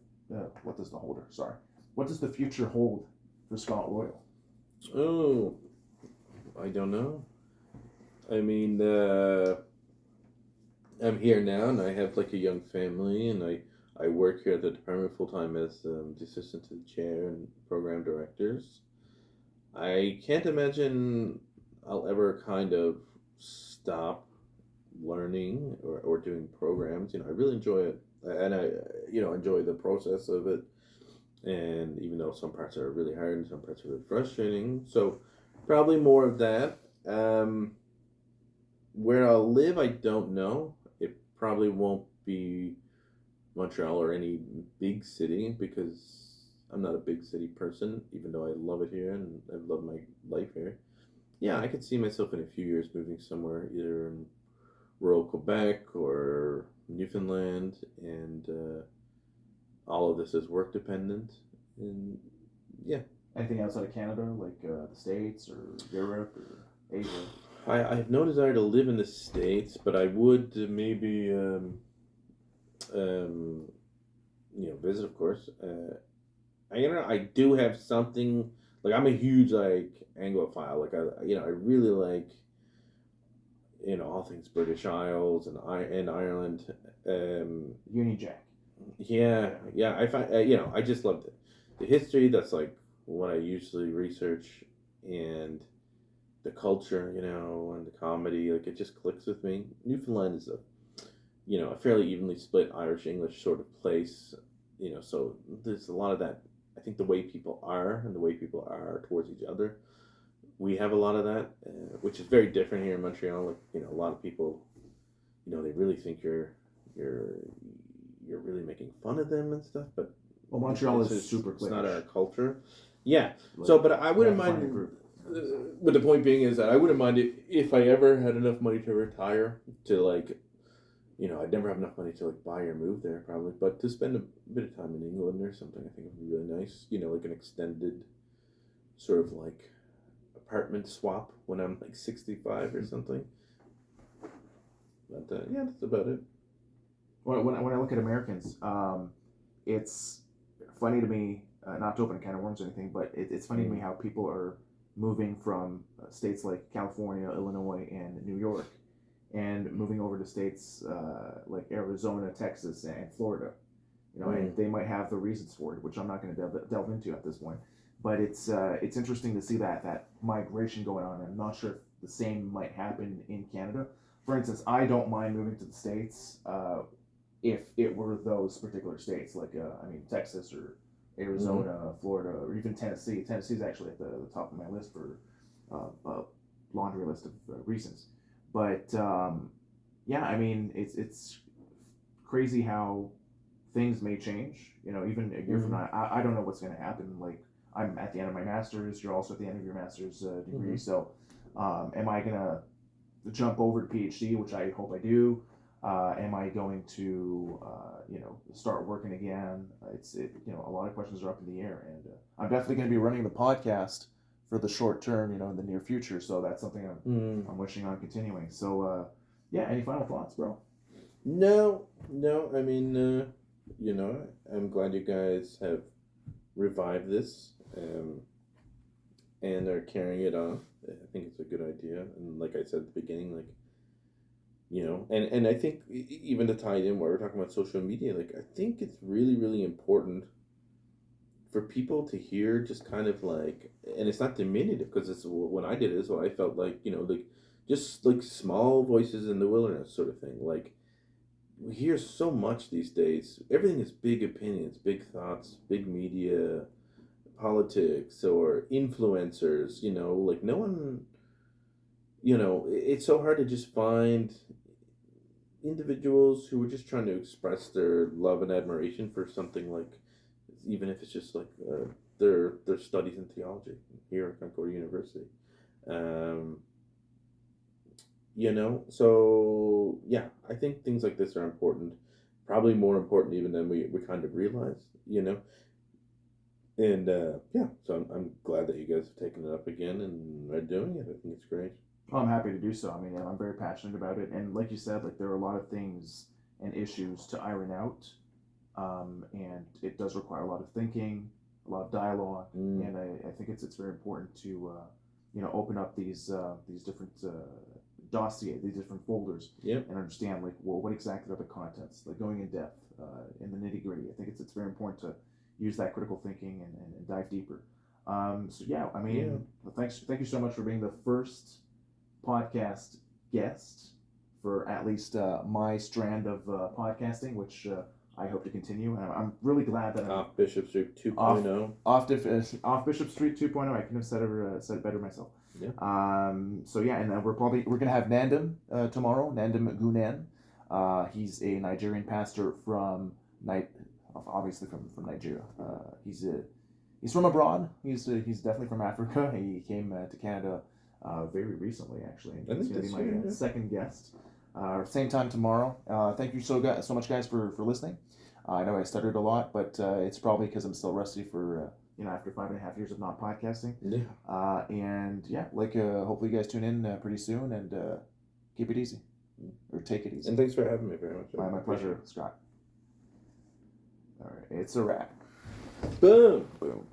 Sorry, what does the future hold for Scott Royle? Oh, I don't know. I mean, I'm here now, and I have like a young family, and I work here at the department full time as the assistant to the chair and program directors. I can't imagine I'll ever kind of stop learning or doing programs. I really enjoy it, and I enjoy the process of it. And even though some parts are really hard and some parts are really frustrating, so probably more of that. Where I'll live, I don't know. It probably won't be Montreal or any big city because I'm not a big city person, even though I love it here and I've loved my life here. Yeah, I could see myself in a few years moving somewhere either in rural Quebec or Newfoundland, and all of this is work dependent. And yeah, Anything outside of Canada, like the States or Europe or Asia? I have no desire to live in the States, but I would maybe um, visit, of course. I do have something like I'm a huge like Anglophile. Like I really like all things British Isles and Ireland. Uni Jack. Yeah. I find I just love the history. That's like what I usually research, and the culture, and the comedy. Like it just clicks with me. Newfoundland is a fairly evenly split Irish English sort of place. So there's a lot of that. I think the way people are and the way people are towards each other, we have a lot of that, which is very different here in Montreal. Like a lot of people, they really think you're really making fun of them and stuff, but Well, Montreal it's is super it's cliquish. not our culture. Yeah. Like, So, but I wouldn't you have to find a mind. group. But the point being is that I wouldn't mind it if I ever had enough money to retire to like, I'd never have enough money to like buy or move there probably, but to spend a bit of time in England or something, I think would be really nice. Like an extended sort of like apartment swap when I'm like 65 or something. But yeah, that's about it. When I look at Americans, it's funny to me, not to open a can of worms or anything, but it's funny to me how people are moving from states like California, Illinois, and New York, and moving over to states like Arizona, Texas, and Florida. And they might have the reasons for it, which I'm not going to delve into at this point. But it's interesting to see that migration going on. I'm not sure if the same might happen in Canada. For instance, I don't mind moving to the States if it were those particular states, like Texas or Arizona, Florida, or even Tennessee. Tennessee is actually at the top of my list for laundry list of reasons. But yeah, I mean it's crazy how things may change. Even a year from now, I don't know what's going to happen. Like I'm at the end of my master's. You're also at the end of your master's degree. So am I going to jump over to PhD, which I hope I do? Am I going to, start working again? A lot of questions are up in the air, and I'm definitely going to be running the podcast for the short term, in the near future. So that's something I'm wishing on continuing. So, yeah, any final thoughts, bro? No. I mean, I'm glad you guys have revived this and are carrying it on. I think it's a good idea, and like I said at the beginning, like. And I think even to tie it in while we're talking about social media, like I think it's really, really important for people to hear just kind of like, and it's not diminutive because it's when I did it is what I felt like, like just like small voices in the wilderness sort of thing. Like we hear so much these days. Everything is big opinions, big thoughts, big media, politics, or influencers. Like no one. It's so hard to just find individuals who are just trying to express their love and admiration for something like, even if it's just like their studies in theology here at Concordia University. So yeah, I think things like this are important, probably more important even than we kind of realize, and yeah, so I'm glad that you guys have taken it up again and are doing it. I think it's great. Well, I'm happy to do so. I mean, I'm very passionate about it, and like you said, like there are a lot of things and issues to iron out, and it does require a lot of thinking, a lot of dialogue, and I think it's very important to open up these different dossier, these different folders, Yep. and understand like, well, what exactly are the contents, like going in depth, in the nitty gritty. I think it's very important to use that critical thinking and dive deeper. So yeah, I mean, thank you so much for being the first podcast guest for at least my strand of podcasting, which I hope to continue. And I'm really glad that I'm Off Bishop Street 2.0. off Bishop Street 2.0. I couldn't have said it better myself. Yeah. So yeah, and we're gonna have Nandam tomorrow. Nandam Gunan. He's a Nigerian pastor from obviously from Nigeria. He's from abroad. He's definitely from Africa. He came to Canada very recently, actually. I think He's going to be my yeah. second guest. Same time tomorrow. Thank you so much, guys, for listening. I know I stuttered a lot, but it's probably because I'm still rusty for after 5.5 years of not podcasting. Yeah. And yeah, hopefully you guys tune in pretty soon and keep it easy or take it easy. And thanks for having me very much. My pleasure, Scott. All right, it's a wrap. Boom. Boom.